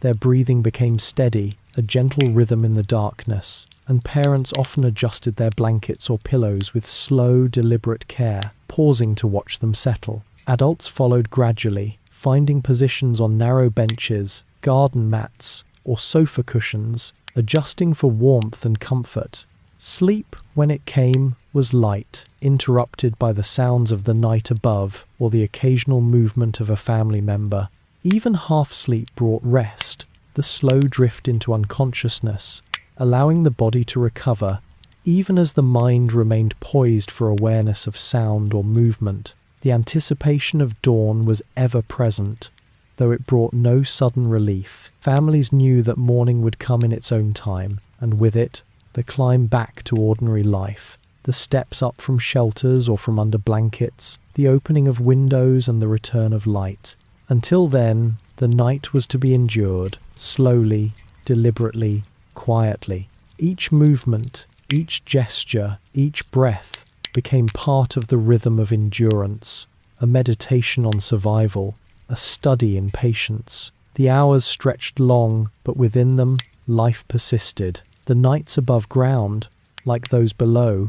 Their breathing became steady, a gentle rhythm in the darkness, and parents often adjusted their blankets or pillows with slow, deliberate care, pausing to watch them settle. Adults followed gradually, finding positions on narrow benches, garden mats, or sofa cushions, adjusting for warmth and comfort. Sleep, when it came, was light, interrupted by the sounds of the night above or the occasional movement of a family member. Even half-sleep brought rest, the slow drift into unconsciousness, allowing the body to recover, even as the mind remained poised for awareness of sound or movement. The anticipation of dawn was ever present, though it brought no sudden relief. Families knew that morning would come in its own time, and with it, the climb back to ordinary life. The steps up from shelters or from under blankets, the opening of windows and the return of light. Until then, the night was to be endured, slowly, deliberately, quietly. Each movement, each gesture, each breath became part of the rhythm of endurance, a meditation on survival, a study in patience. The hours stretched long, but within them, life persisted. The nights above ground, like those below,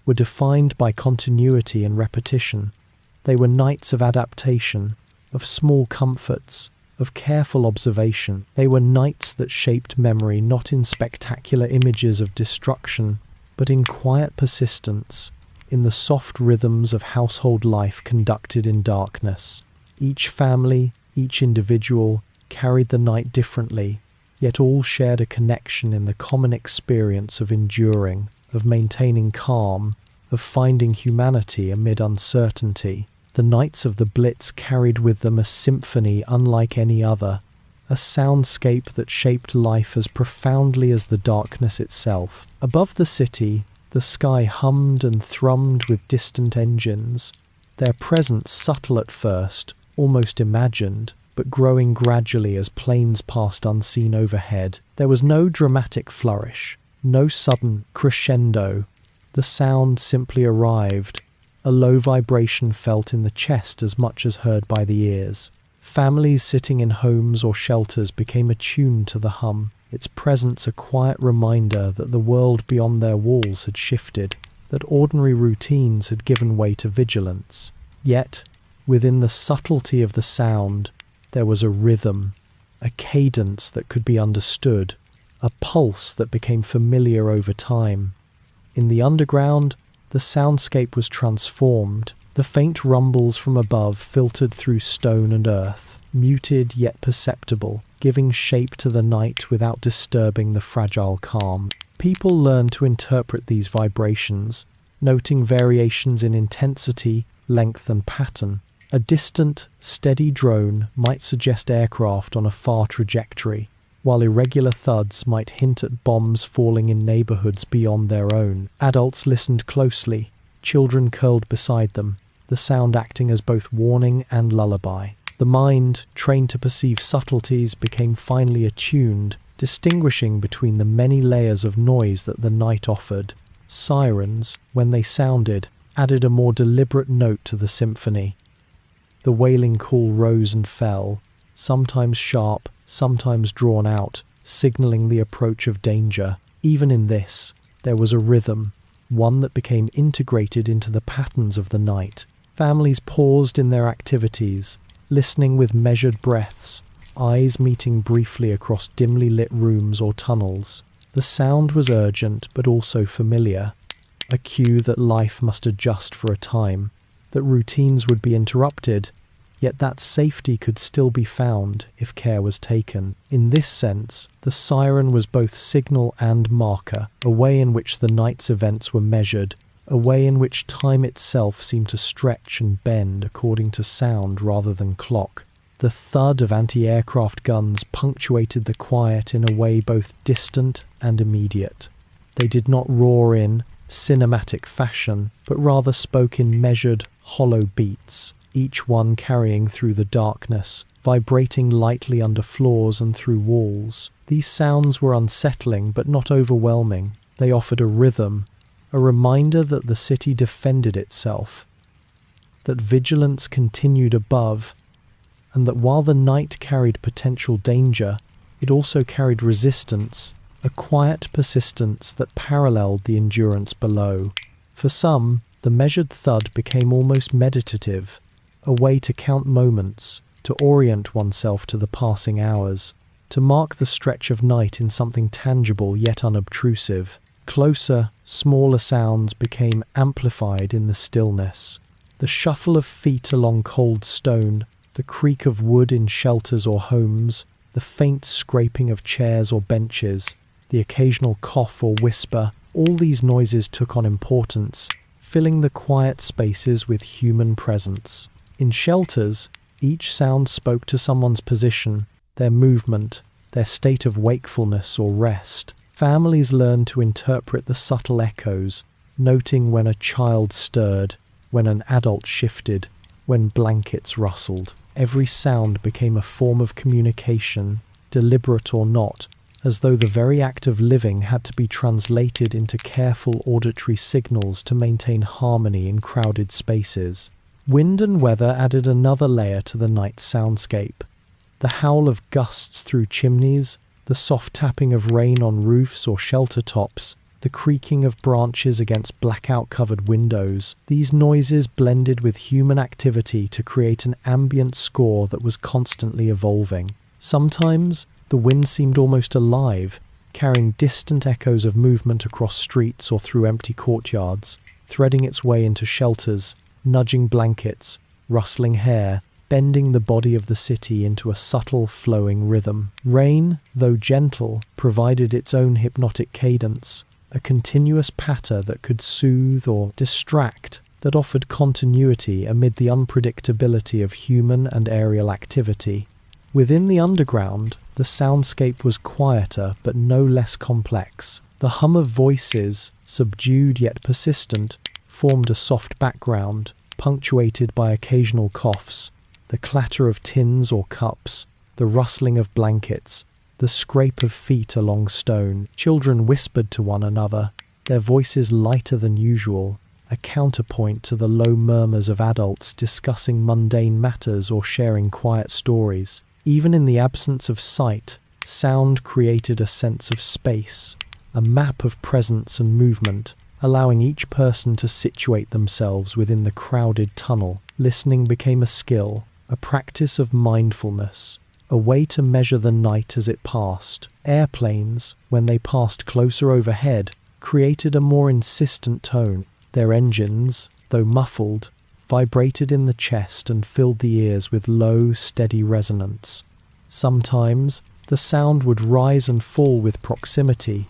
were defined by continuity and repetition. They were nights of adaptation, of small comforts, of careful observation. They were nights that shaped memory not in spectacular images of destruction, but in quiet persistence, in the soft rhythms of household life conducted in darkness. Each family, each individual, carried the night differently, yet all shared a connection in the common experience of enduring, of maintaining calm, of finding humanity amid uncertainty. The nights of the Blitz carried with them a symphony unlike any other, a soundscape that shaped life as profoundly as the darkness itself. Above the city, the sky hummed and thrummed with distant engines, their presence subtle at first, almost imagined, but growing gradually as planes passed unseen overhead. There was no dramatic flourish, no sudden crescendo. The sound simply arrived, a low vibration felt in the chest as much as heard by the ears. Families sitting in homes or shelters became attuned to the hum, its presence a quiet reminder that the world beyond their walls had shifted, that ordinary routines had given way to vigilance. Yet, within the subtlety of the sound, there was a rhythm, a cadence that could be understood, a pulse that became familiar over time. In the underground, the soundscape was transformed. The faint rumbles from above filtered through stone and earth, muted yet perceptible, giving shape to the night without disturbing the fragile calm. People learned to interpret these vibrations, noting variations in intensity, length and pattern. A distant, steady drone might suggest aircraft on a far trajectory, while irregular thuds might hint at bombs falling in neighborhoods beyond their own. Adults listened closely, children curled beside them, the sound acting as both warning and lullaby. The mind, trained to perceive subtleties, became finely attuned, distinguishing between the many layers of noise that the night offered. Sirens, when they sounded, added a more deliberate note to the symphony. The wailing call rose and fell, sometimes sharp, sometimes drawn out, signaling the approach of danger. Even in this, there was a rhythm, one that became integrated into the patterns of the night. Families paused in their activities, listening with measured breaths, eyes meeting briefly across dimly lit rooms or tunnels. The sound was urgent but also familiar, a cue that life must adjust for a time, that routines would be interrupted, yet that safety could still be found if care was taken. In this sense, the siren was both signal and marker, a way in which the night's events were measured, a way in which time itself seemed to stretch and bend according to sound rather than clock. The thud of anti-aircraft guns punctuated the quiet in a way both distant and immediate. They did not roar in cinematic fashion, but rather spoke in measured, hollow beats, each one carrying through the darkness, vibrating lightly under floors and through walls. These sounds were unsettling but not overwhelming. They offered a rhythm, a reminder that the city defended itself, that vigilance continued above, and that while the night carried potential danger, it also carried resistance, a quiet persistence that paralleled the endurance below. For some, the measured thud became almost meditative, a way to count moments, to orient oneself to the passing hours, to mark the stretch of night in something tangible yet unobtrusive. Closer, smaller sounds became amplified in the stillness. The shuffle of feet along cold stone, the creak of wood in shelters or homes, the faint scraping of chairs or benches, the occasional cough or whisper, all these noises took on importance, filling the quiet spaces with human presence. In shelters, each sound spoke to someone's position, their movement, their state of wakefulness or rest. Families learned to interpret the subtle echoes, noting when a child stirred, when an adult shifted, when blankets rustled. Every sound became a form of communication, deliberate or not, as though the very act of living had to be translated into careful auditory signals to maintain harmony in crowded spaces. Wind and weather added another layer to the night's soundscape. The howl of gusts through chimneys, the soft tapping of rain on roofs or shelter tops, the creaking of branches against blackout-covered windows. These noises blended with human activity to create an ambient score that was constantly evolving. Sometimes, the wind seemed almost alive, carrying distant echoes of movement across streets or through empty courtyards, threading its way into shelters, nudging blankets, rustling hair, bending the body of the city into a subtle, flowing rhythm. Rain, though gentle, provided its own hypnotic cadence, a continuous patter that could soothe or distract, that offered continuity amid the unpredictability of human and aerial activity. Within the underground, the soundscape was quieter but no less complex. The hum of voices, subdued yet persistent, formed a soft background, punctuated by occasional coughs, the clatter of tins or cups, the rustling of blankets, the scrape of feet along stone. Children whispered to one another, their voices lighter than usual, a counterpoint to the low murmurs of adults discussing mundane matters or sharing quiet stories. Even in the absence of sight, sound created a sense of space, a map of presence and movement, allowing each person to situate themselves within the crowded tunnel. Listening became a skill, a practice of mindfulness, a way to measure the night as it passed. Airplanes, when they passed closer overhead, created a more insistent tone. Their engines, though muffled, vibrated in the chest and filled the ears with low, steady resonance. Sometimes, the sound would rise and fall with proximity,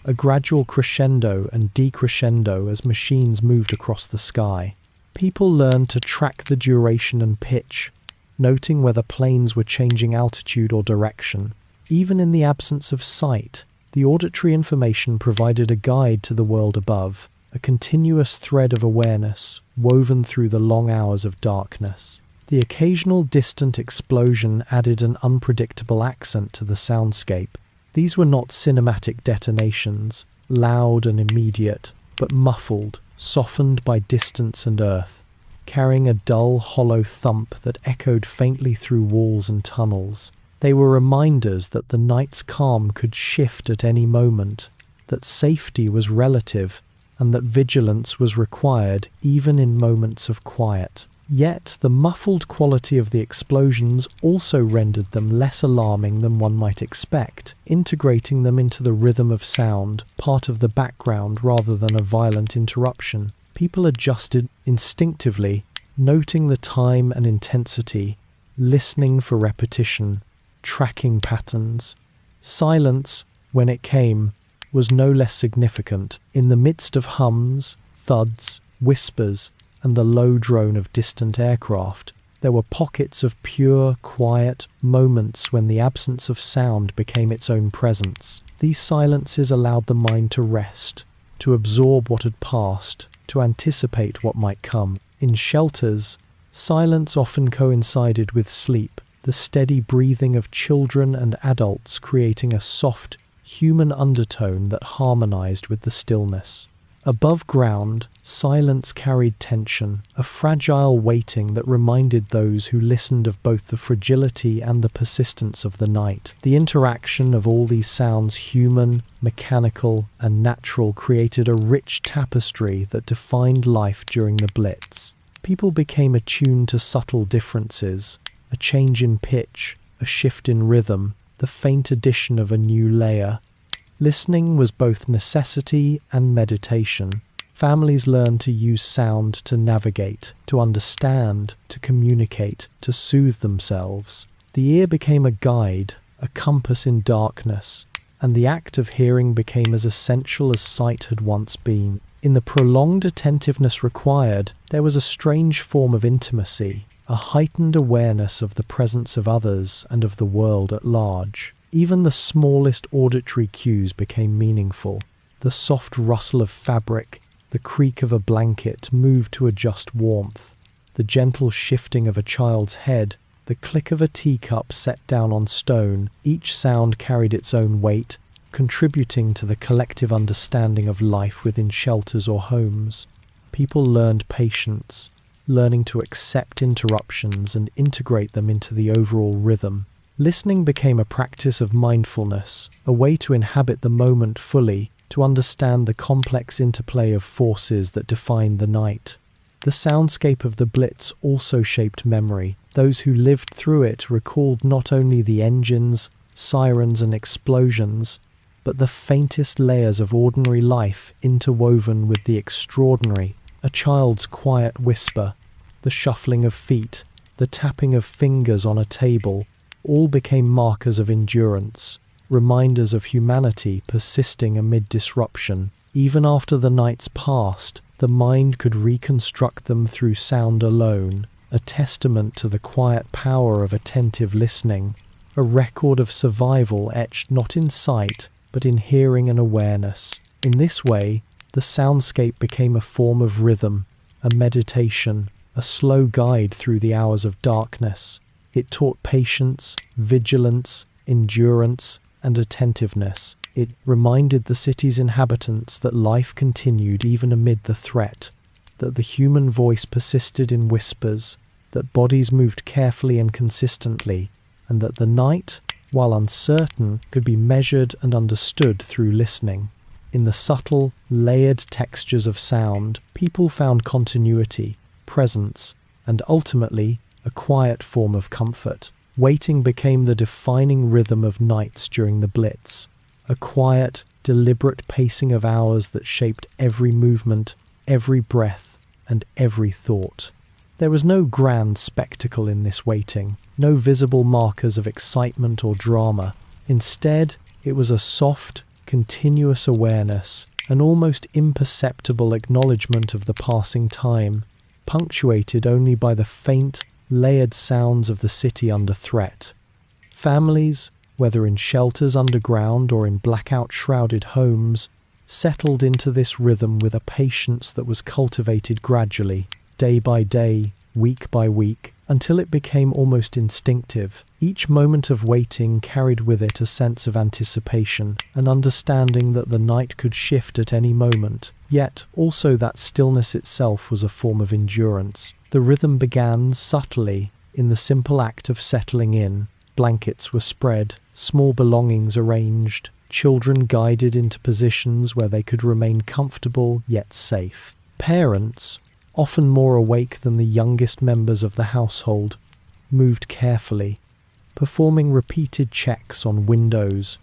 a gradual crescendo and decrescendo as machines moved across the sky. People learned to track the duration and pitch, noting whether planes were changing altitude or direction. Even in the absence of sight, the auditory information provided a guide to the world above, a continuous thread of awareness woven through the long hours of darkness. The occasional distant explosion added an unpredictable accent to the soundscape. These were not cinematic detonations, loud and immediate, but muffled, softened by distance and earth, carrying a dull, hollow thump that echoed faintly through walls and tunnels. They were reminders that the night's calm could shift at any moment, that safety was relative, and that vigilance was required even in moments of quiet. Yet the muffled quality of the explosions also rendered them less alarming than one might expect, integrating them into the rhythm of sound, part of the background rather than a violent interruption. People adjusted instinctively, noting the time and intensity, listening for repetition, tracking patterns. Silence, when it came, was no less significant. In the midst of hums, thuds, whispers, and the low drone of distant aircraft, there were pockets of pure, quiet moments when the absence of sound became its own presence. These silences allowed the mind to rest, to absorb what had passed, to anticipate what might come. In shelters, silence often coincided with sleep, the steady breathing of children and adults creating a soft, human undertone that harmonized with the stillness. Above ground, silence carried tension, a fragile waiting that reminded those who listened of both the fragility and the persistence of the night. The interaction of all these sounds, human, mechanical, and natural, created a rich tapestry that defined life during the Blitz. People became attuned to subtle differences, a change in pitch, a shift in rhythm, the faint addition of a new layer. Listening was both necessity and meditation. Families learned to use sound to navigate, to understand, to communicate, to soothe themselves. The ear became a guide, a compass in darkness, and the act of hearing became as essential as sight had once been. In the prolonged attentiveness required, there was a strange form of intimacy, a heightened awareness of the presence of others and of the world at large. Even the smallest auditory cues became meaningful. The soft rustle of fabric, the creak of a blanket moved to adjust warmth. The gentle shifting of a child's head, the click of a teacup set down on stone, each sound carried its own weight, contributing to the collective understanding of life within shelters or homes. People learned patience, learning to accept interruptions and integrate them into the overall rhythm. Listening became a practice of mindfulness, a way to inhabit the moment fully, to understand the complex interplay of forces that defined the night. The soundscape of the Blitz also shaped memory. Those who lived through it recalled not only the engines, sirens, and explosions, but the faintest layers of ordinary life interwoven with the extraordinary. A child's quiet whisper, the shuffling of feet, the tapping of fingers on a table, all became markers of endurance, reminders of humanity persisting amid disruption. Even after the nights passed, the mind could reconstruct them through sound alone, a testament to the quiet power of attentive listening, a record of survival etched not in sight, but in hearing and awareness. In this way, the soundscape became a form of rhythm, a meditation, a slow guide through the hours of darkness. It taught patience, vigilance, endurance, and attentiveness. It reminded the city's inhabitants that life continued even amid the threat, that the human voice persisted in whispers, that bodies moved carefully and consistently, and that the night, while uncertain, could be measured and understood through listening. In the subtle, layered textures of sound, people found continuity, presence, and ultimately, a quiet form of comfort. Waiting became the defining rhythm of nights during the Blitz, a quiet, deliberate pacing of hours that shaped every movement, every breath, and every thought. There was no grand spectacle in this waiting, no visible markers of excitement or drama. Instead, it was a soft, continuous awareness, an almost imperceptible acknowledgement of the passing time, punctuated only by the faint, layered sounds of the city under threat. Families, whether in shelters underground or in blackout-shrouded homes, settled into this rhythm with a patience that was cultivated gradually, day by day, week by week, until it became almost instinctive. Each moment of waiting carried with it a sense of anticipation, an understanding that the night could shift at any moment, yet also that stillness itself was a form of endurance. The rhythm began subtly, in the simple act of settling in. Blankets were spread, small belongings arranged, children guided into positions where they could remain comfortable yet safe. Parents, often more awake than the youngest members of the household, moved carefully, performing repeated checks on windows,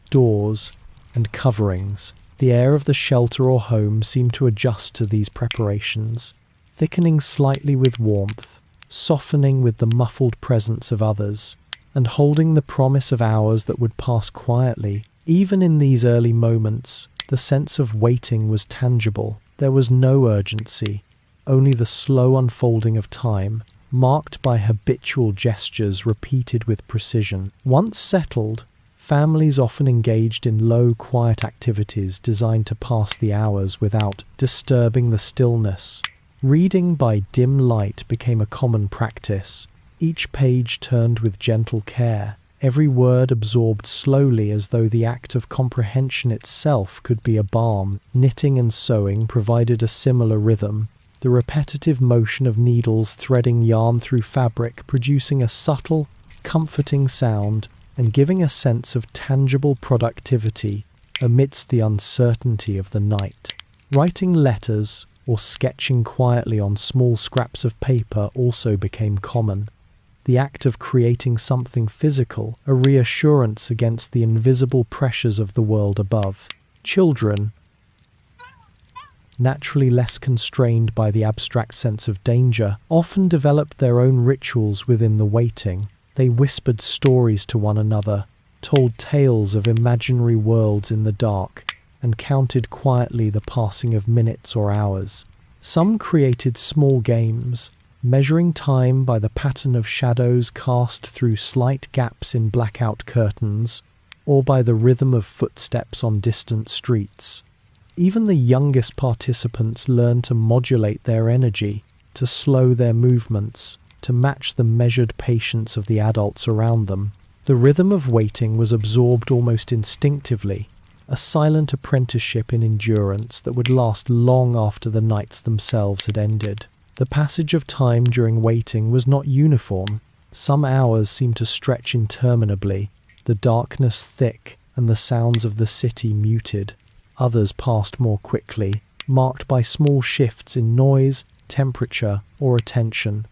doors, and coverings. The air of the shelter or home seemed to adjust to these preparations, thickening slightly with warmth, softening with the muffled presence of others, and holding the promise of hours that would pass quietly. Even in these early moments, the sense of waiting was tangible. There was no urgency, only the slow unfolding of time, marked by habitual gestures repeated with precision. Once settled, families often engaged in low, quiet activities designed to pass the hours without disturbing the stillness. Reading by dim light became a common practice, each page turned with gentle care, every word absorbed slowly as though the act of comprehension itself could be a balm. Knitting and sewing provided a similar rhythm, the repetitive motion of needles threading yarn through fabric producing a subtle, comforting sound and giving a sense of tangible productivity amidst the uncertainty of the night. Writing letters or sketching quietly on small scraps of paper also became common. The act of creating something physical, a reassurance against the invisible pressures of the world above. Children, naturally less constrained by the abstract sense of danger, often developed their own rituals within the waiting. They whispered stories to one another, told tales of imaginary worlds in the dark, and counted quietly the passing of minutes or hours. Some created small games, measuring time by the pattern of shadows cast through slight gaps in blackout curtains, or by the rhythm of footsteps on distant streets. Even the youngest participants learned to modulate their energy, to slow their movements, to match the measured patience of the adults around them. The rhythm of waiting was absorbed almost instinctively, a silent apprenticeship in endurance that would last long after the nights themselves had ended. The passage of time during waiting was not uniform. Some hours seemed to stretch interminably, the darkness thick and the sounds of the city muted. Others passed more quickly, marked by small shifts in noise, temperature, or attention.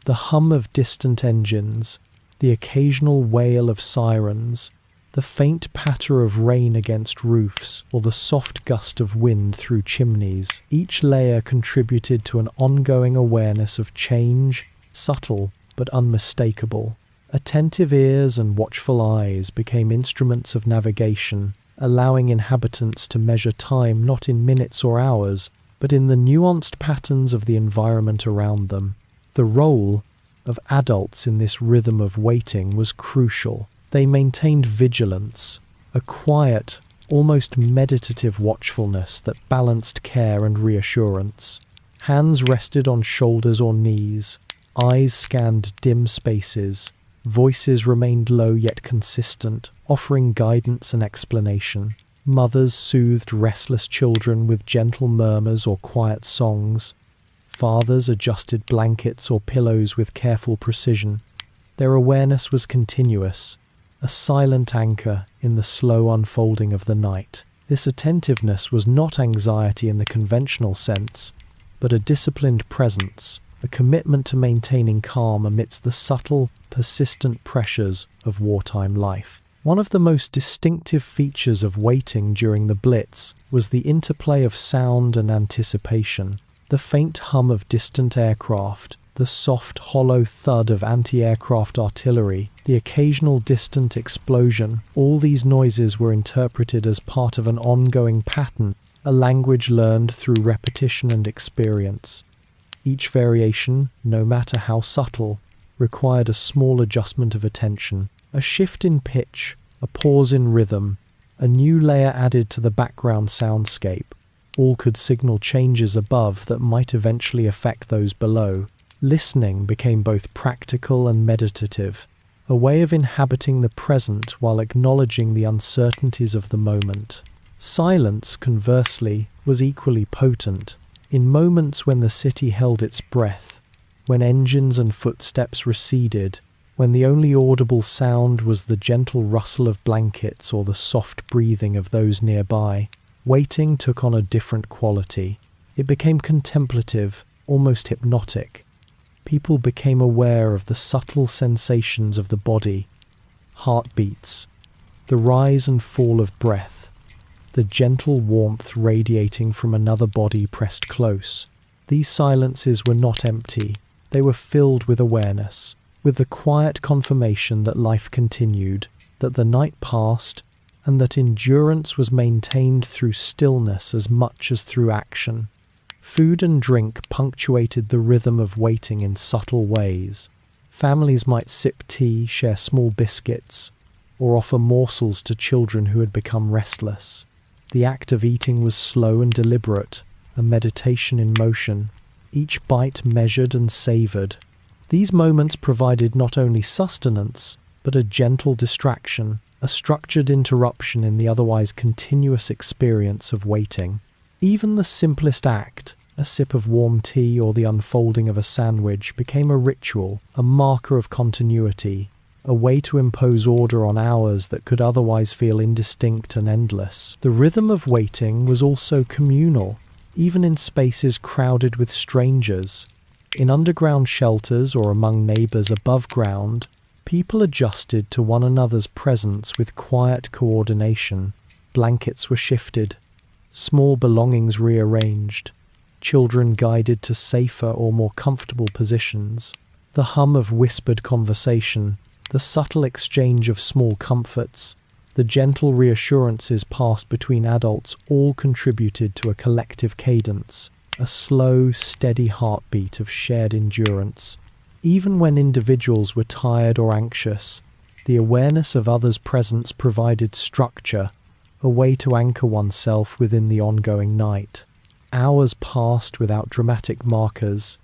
The hum of distant engines, the occasional wail of sirens, the faint patter of rain against roofs, or the soft gust of wind through chimneys. Each layer contributed to an ongoing awareness of change, subtle but unmistakable. Attentive ears and watchful eyes became instruments of navigation, allowing inhabitants to measure time not in minutes or hours, but in the nuanced patterns of the environment around them. The role of adults in this rhythm of waiting was crucial. They maintained vigilance, a quiet, almost meditative watchfulness that balanced care and reassurance. Hands rested on shoulders or knees, eyes scanned dim spaces, voices remained low yet consistent, offering guidance and explanation. Mothers soothed restless children with gentle murmurs or quiet songs. Fathers adjusted blankets or pillows with careful precision. Their awareness was continuous, a silent anchor in the slow unfolding of the night. This attentiveness was not anxiety in the conventional sense, but a disciplined presence, a commitment to maintaining calm amidst the subtle, persistent pressures of wartime life. One of the most distinctive features of waiting during the Blitz was the interplay of sound and anticipation. The faint hum of distant aircraft, the soft, hollow thud of anti-aircraft artillery, the occasional distant explosion, all these noises were interpreted as part of an ongoing pattern, a language learned through repetition and experience. Each variation, no matter how subtle, required a small adjustment of attention, a shift in pitch, a pause in rhythm, a new layer added to the background soundscape. All could signal changes above that might eventually affect those below. Listening became both practical and meditative, a way of inhabiting the present while acknowledging the uncertainties of the moment. Silence, conversely, was equally potent. In moments when the city held its breath, when engines and footsteps receded, when the only audible sound was the gentle rustle of blankets or the soft breathing of those nearby, waiting took on a different quality. It became contemplative, almost hypnotic. People became aware of the subtle sensations of the body, heartbeats, the rise and fall of breath, the gentle warmth radiating from another body pressed close. These silences were not empty, they were filled with awareness, with the quiet confirmation that life continued, that the night passed, and that endurance was maintained through stillness as much as through action. Food and drink punctuated the rhythm of waiting in subtle ways. Families might sip tea, share small biscuits, or offer morsels to children who had become restless. The act of eating was slow and deliberate, a meditation in motion, each bite measured and savoured. These moments provided not only sustenance, but a gentle distraction, a structured interruption in the otherwise continuous experience of waiting. Even the simplest act, a sip of warm tea or the unfolding of a sandwich, became a ritual, a marker of continuity, a way to impose order on hours that could otherwise feel indistinct and endless. The rhythm of waiting was also communal, even in spaces crowded with strangers. In underground shelters or among neighbours above ground, people adjusted to one another's presence with quiet coordination. Blankets were shifted, small belongings rearranged, children guided to safer or more comfortable positions. The hum of whispered conversation, the subtle exchange of small comforts, the gentle reassurances passed between adults all contributed to a collective cadence, a slow, steady heartbeat of shared endurance. Even when individuals were tired or anxious, the awareness of others' presence provided structure, a way to anchor oneself within the ongoing night. Hours passed without dramatic markers,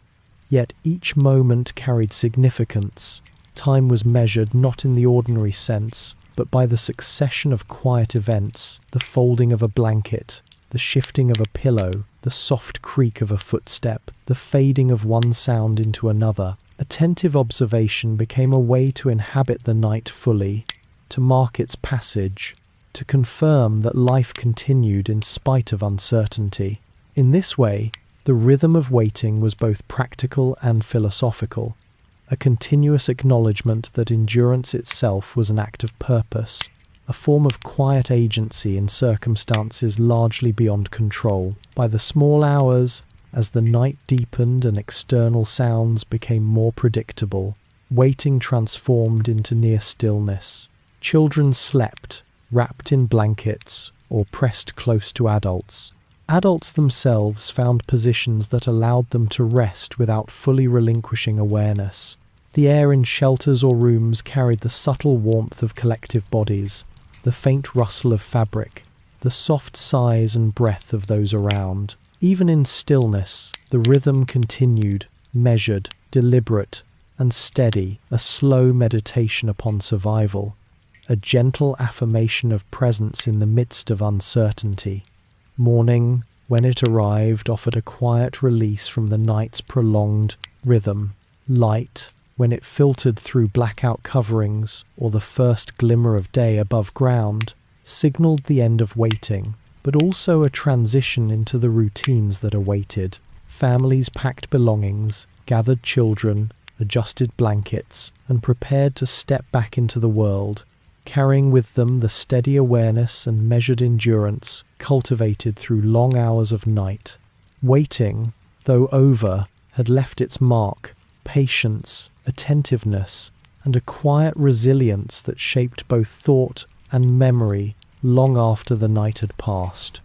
yet each moment carried significance. Time was measured not in the ordinary sense, but by the succession of quiet events, the folding of a blanket, the shifting of a pillow, the soft creak of a footstep, the fading of one sound into another. Attentive observation became a way to inhabit the night fully, to mark its passage, to confirm that life continued in spite of uncertainty. In this way, the rhythm of waiting was both practical and philosophical, a continuous acknowledgement that endurance itself was an act of purpose, a form of quiet agency in circumstances largely beyond control. By the small hours, as the night deepened and external sounds became more predictable, waiting transformed into near stillness. Children slept, wrapped in blankets or pressed close to adults. Adults themselves found positions that allowed them to rest without fully relinquishing awareness. The air in shelters or rooms carried the subtle warmth of collective bodies, the faint rustle of fabric, the soft sighs and breath of those around. Even in stillness, the rhythm continued, measured, deliberate, and steady, a slow meditation upon survival, a gentle affirmation of presence in the midst of uncertainty. Morning, when it arrived, offered a quiet release from the night's prolonged rhythm. Light, when it filtered through blackout coverings or the first glimmer of day above ground, signaled the end of waiting, but also a transition into the routines that awaited. Families packed belongings, gathered children, adjusted blankets, and prepared to step back into the world, carrying with them the steady awareness and measured endurance cultivated through long hours of night. Waiting, though over, had left its mark, patience, attentiveness, and a quiet resilience that shaped both thought and memory long after the night had passed.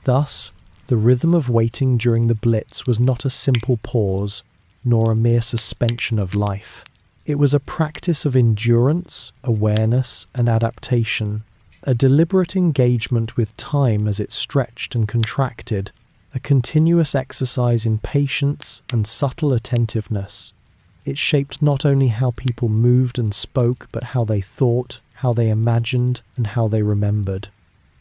Thus, the rhythm of waiting during the Blitz was not a simple pause, nor a mere suspension of life. It was a practice of endurance, awareness, and adaptation, a deliberate engagement with time as it stretched and contracted, a continuous exercise in patience and subtle attentiveness. It shaped not only how people moved and spoke, but how they thought, how they imagined, and how they remembered.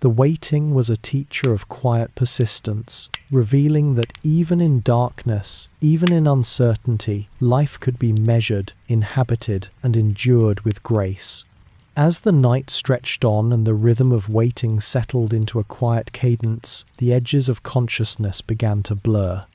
The waiting was a teacher of quiet persistence, revealing that even in darkness, even in uncertainty, life could be measured, inhabited, and endured with grace. As the night stretched on and the rhythm of waiting settled into a quiet cadence, the edges of consciousness began to blur.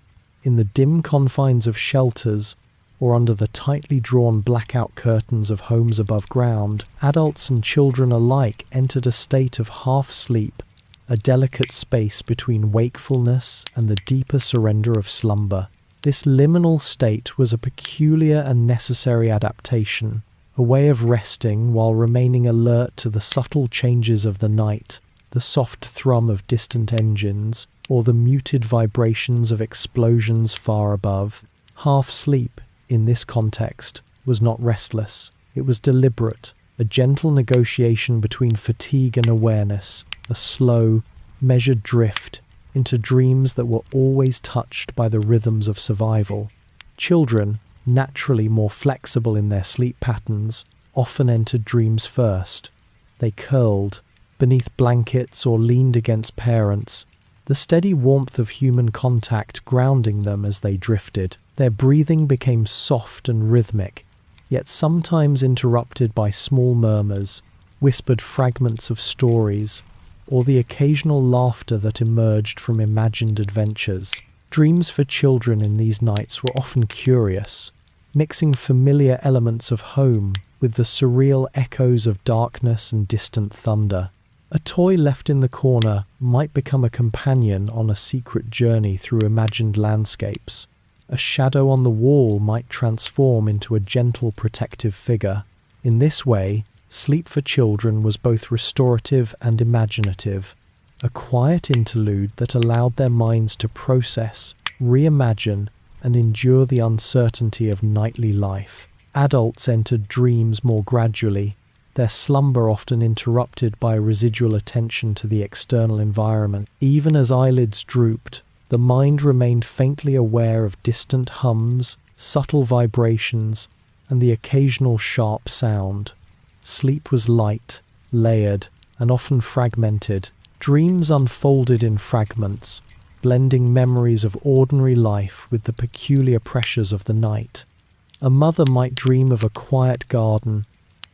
In the dim confines of shelters, or under the tightly drawn blackout curtains of homes above ground, adults and children alike entered a state of half-sleep, a delicate space between wakefulness and the deeper surrender of slumber. This liminal state was a peculiar and necessary adaptation, a way of resting while remaining alert to the subtle changes of the night, the soft thrum of distant engines, or the muted vibrations of explosions far above. Half-sleep, in this context, was not restless. It was deliberate, a gentle negotiation between fatigue and awareness, a slow, measured drift into dreams that were always touched by the rhythms of survival. Children, naturally more flexible in their sleep patterns, often entered dreams first. They curled beneath blankets or leaned against parents, the steady warmth of human contact grounding them as they drifted. Their breathing became soft and rhythmic, yet sometimes interrupted by small murmurs, whispered fragments of stories, or the occasional laughter that emerged from imagined adventures. Dreams for children in these nights were often curious, mixing familiar elements of home with the surreal echoes of darkness and distant thunder. A toy left in the corner might become a companion on a secret journey through imagined landscapes. A shadow on the wall might transform into a gentle protective figure. In this way, sleep for children was both restorative and imaginative, a quiet interlude that allowed their minds to process, reimagine, and endure the uncertainty of nightly life. Adults entered dreams more gradually, their slumber often interrupted by a residual attention to the external environment. Even as eyelids drooped, the mind remained faintly aware of distant hums, subtle vibrations, and the occasional sharp sound. Sleep was light, layered, and often fragmented. Dreams unfolded in fragments, blending memories of ordinary life with the peculiar pressures of the night. A mother might dream of a quiet garden,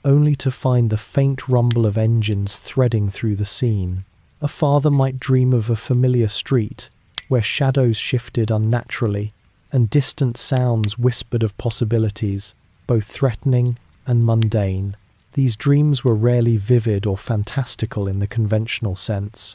only to find the faint rumble of engines threading through the scene. A father might dream of a familiar street, where shadows shifted unnaturally, and distant sounds whispered of possibilities, both threatening and mundane. These dreams were rarely vivid or fantastical in the conventional sense,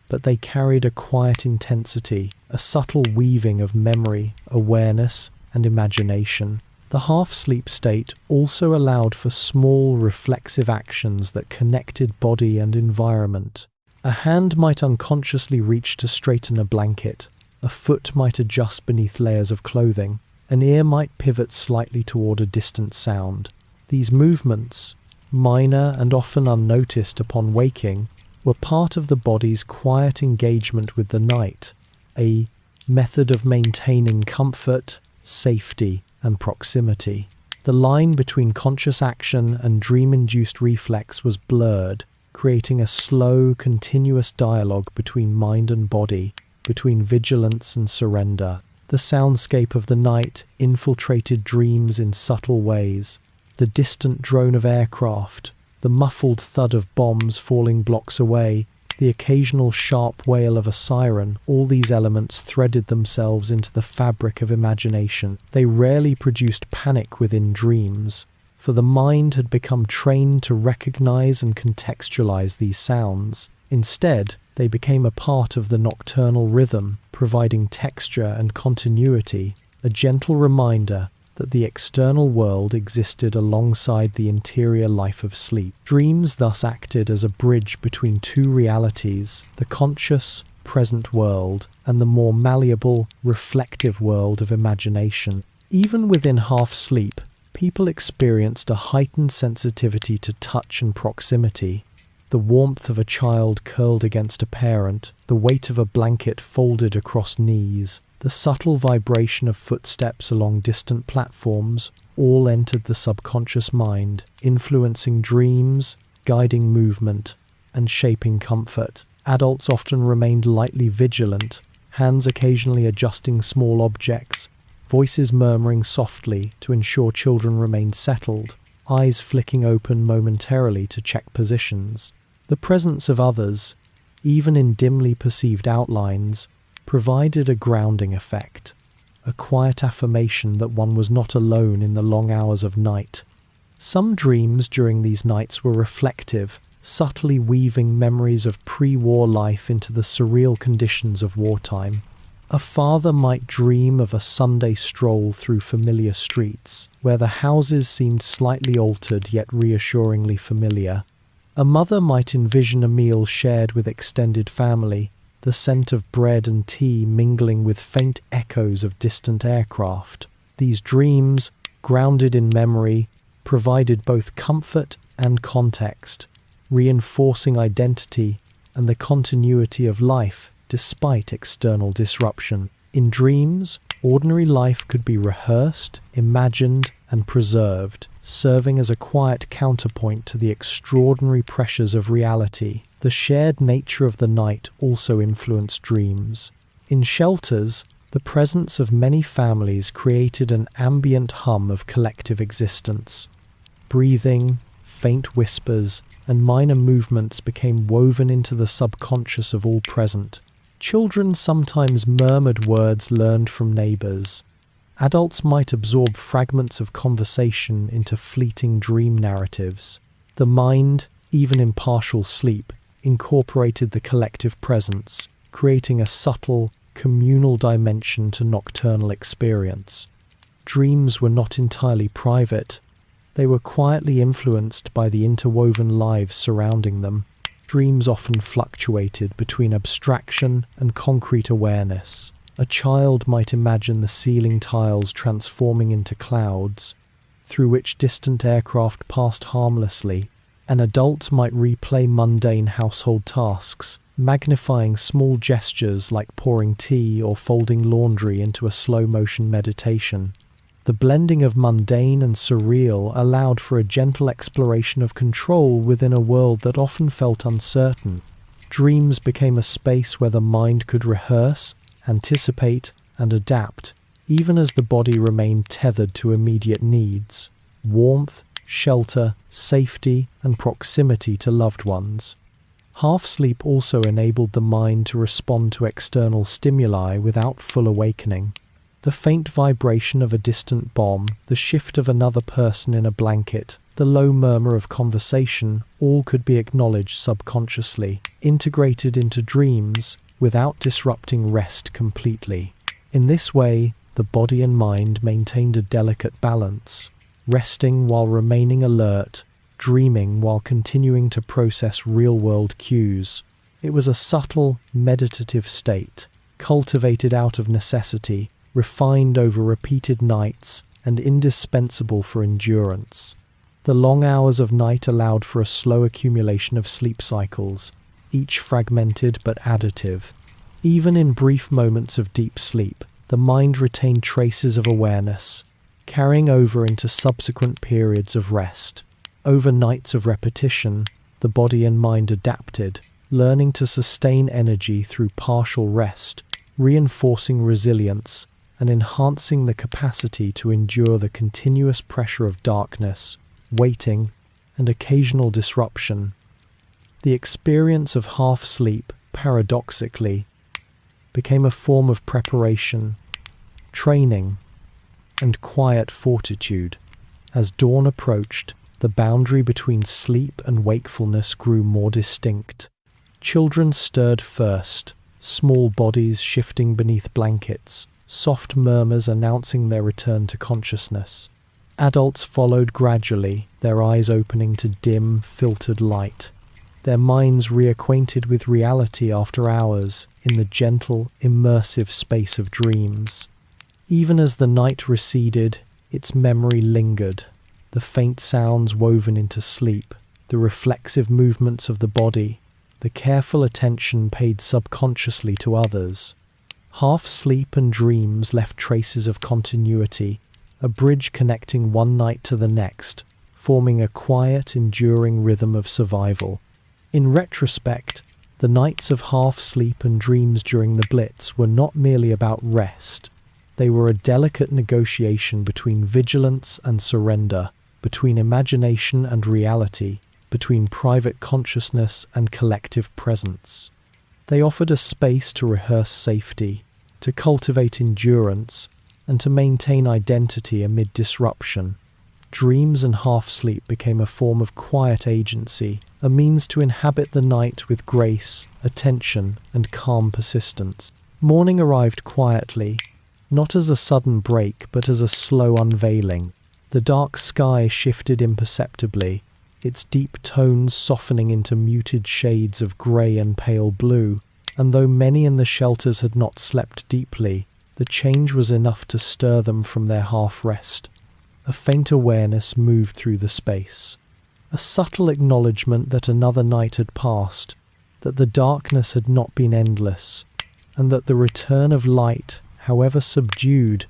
but they carried a quiet intensity, a subtle weaving of memory, awareness, and imagination. The half-sleep state also allowed for small, reflexive actions that connected body and environment. A hand might unconsciously reach to straighten a blanket, a foot might adjust beneath layers of clothing, an ear might pivot slightly toward a distant sound. These movements, minor and often unnoticed upon waking, were part of the body's quiet engagement with the night, a method of maintaining comfort, safety, and proximity. The line between conscious action and dream-induced reflex was blurred, creating a slow, continuous dialogue between mind and body, between vigilance and surrender. The soundscape of the night infiltrated dreams in subtle ways. The distant drone of aircraft, the muffled thud of bombs falling blocks away, the occasional sharp wail of a siren, all these elements threaded themselves into the fabric of imagination. They rarely produced panic within dreams, for the mind had become trained to recognize and contextualize these sounds. Instead, they became a part of the nocturnal rhythm, providing texture and continuity, a gentle reminder that the external world existed alongside the interior life of sleep. Dreams thus acted as a bridge between two realities, the conscious, present world and the more malleable, reflective world of imagination. Even within half-sleep, people experienced a heightened sensitivity to touch and proximity. The warmth of a child curled against a parent, the weight of a blanket folded across knees, the subtle vibration of footsteps along distant platforms all entered the subconscious mind, influencing dreams, guiding movement, and shaping comfort. Adults often remained lightly vigilant, hands occasionally adjusting small objects, voices murmuring softly to ensure children remained settled, eyes flicking open momentarily to check positions. The presence of others, even in dimly perceived outlines, provided a grounding effect, a quiet affirmation that one was not alone in the long hours of night. Some dreams during these nights were reflective, subtly weaving memories of pre-war life into the surreal conditions of wartime. A father might dream of a Sunday stroll through familiar streets, where the houses seemed slightly altered yet reassuringly familiar. A mother might envision a meal shared with extended family, the scent of bread and tea mingling with faint echoes of distant aircraft. These dreams, grounded in memory, provided both comfort and context, reinforcing identity and the continuity of life despite external disruption. In dreams, ordinary life could be rehearsed, imagined, and preserved, serving as a quiet counterpoint to the extraordinary pressures of reality. The shared nature of the night also influenced dreams. In shelters, the presence of many families created an ambient hum of collective existence. Breathing, faint whispers, and minor movements became woven into the subconscious of all present. Children sometimes murmured words learned from neighbors. Adults might absorb fragments of conversation into fleeting dream narratives. The mind, even in partial sleep, incorporated the collective presence, creating a subtle, communal dimension to nocturnal experience. Dreams were not entirely private. They were quietly influenced by the interwoven lives surrounding them. Dreams often fluctuated between abstraction and concrete awareness. A child might imagine the ceiling tiles transforming into clouds, through which distant aircraft passed harmlessly. An adult might replay mundane household tasks, magnifying small gestures like pouring tea or folding laundry into a slow-motion meditation. The blending of mundane and surreal allowed for a gentle exploration of control within a world that often felt uncertain. Dreams became a space where the mind could rehearse, anticipate, and adapt, even as the body remained tethered to immediate needs: warmth, shelter, safety, and proximity to loved ones. Half-sleep also enabled the mind to respond to external stimuli without full awakening. The faint vibration of a distant bomb, the shift of another person in a blanket, the low murmur of conversation, all could be acknowledged subconsciously, integrated into dreams without disrupting rest completely. In this way, the body and mind maintained a delicate balance, resting while remaining alert, dreaming while continuing to process real-world cues. It was a subtle, meditative state, cultivated out of necessity, refined over repeated nights, and indispensable for endurance. The long hours of night allowed for a slow accumulation of sleep cycles, each fragmented but additive. Even in brief moments of deep sleep, the mind retained traces of awareness, carrying over into subsequent periods of rest. Over nights of repetition, the body and mind adapted, learning to sustain energy through partial rest, reinforcing resilience and enhancing the capacity to endure the continuous pressure of darkness, waiting, and occasional disruption. The experience of half-sleep, paradoxically, became a form of preparation, training, and quiet fortitude. As dawn approached, the boundary between sleep and wakefulness grew more distinct. Children stirred first, small bodies shifting beneath blankets, soft murmurs announcing their return to consciousness. Adults followed gradually, their eyes opening to dim, filtered light, their minds reacquainted with reality after hours in the gentle, immersive space of dreams. Even as the night receded, its memory lingered, the faint sounds woven into sleep, the reflexive movements of the body, the careful attention paid subconsciously to others. Half sleep and dreams left traces of continuity, a bridge connecting one night to the next, forming a quiet, enduring rhythm of survival. In retrospect, the nights of half sleep and dreams during the Blitz were not merely about rest. They were a delicate negotiation between vigilance and surrender, between imagination and reality, between private consciousness and collective presence. They offered a space to rehearse safety, to cultivate endurance, and to maintain identity amid disruption. Dreams and half-sleep became a form of quiet agency, a means to inhabit the night with grace, attention, and calm persistence. Morning arrived quietly, not as a sudden break, but as a slow unveiling. The dark sky shifted imperceptibly, its deep tones softening into muted shades of grey and pale blue, and though many in the shelters had not slept deeply, the change was enough to stir them from their half-rest. A faint awareness moved through the space, a subtle acknowledgement that another night had passed, that the darkness had not been endless, and that the return of light, however subdued,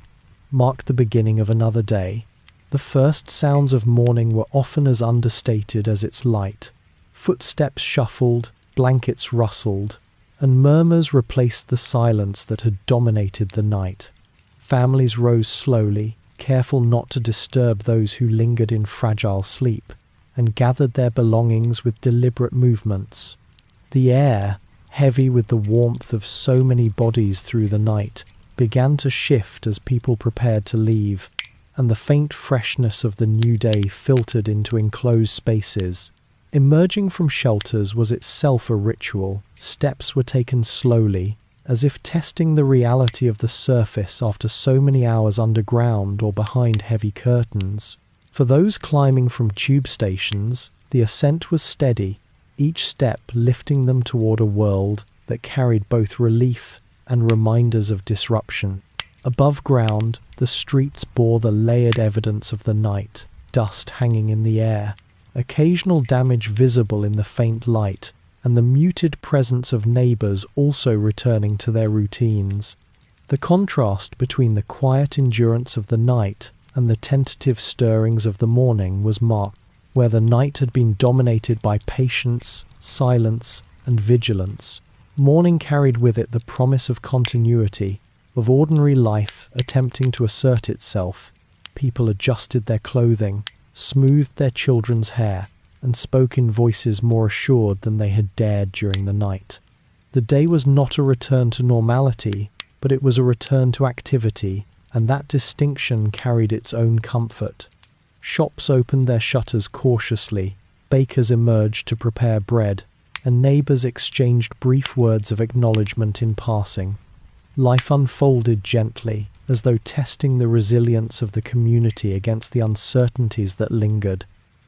marked the beginning of another day. The first sounds of morning were often as understated as its light. Footsteps shuffled, blankets rustled, and murmurs replaced the silence that had dominated the night. Families rose slowly, careful not to disturb those who lingered in fragile sleep, and gathered their belongings with deliberate movements. The air, heavy with the warmth of so many bodies through the night, began to shift as people prepared to leave, and the faint freshness of the new day filtered into enclosed spaces. Emerging from shelters was itself a ritual. Steps were taken slowly, as if testing the reality of the surface after so many hours underground or behind heavy curtains. For those climbing from tube stations, the ascent was steady, each step lifting them toward a world that carried both relief and reminders of disruption. Above ground, the streets bore the layered evidence of the night, dust hanging in the air, occasional damage visible in the faint light, and the muted presence of neighbours also returning to their routines. The contrast between the quiet endurance of the night and the tentative stirrings of the morning was marked. Where the night had been dominated by patience, silence, and vigilance, morning carried with it the promise of continuity, of ordinary life attempting to assert itself. People adjusted their clothing, smoothed their children's hair, and spoke in voices more assured than they had dared during the night. The day was not a return to normality, but it was a return to activity, and that distinction carried its own comfort. Shops opened their shutters cautiously, bakers emerged to prepare bread, and neighbours exchanged brief words of acknowledgement in passing. Life unfolded gently, as though testing the resilience of the community against the uncertainties that lingered.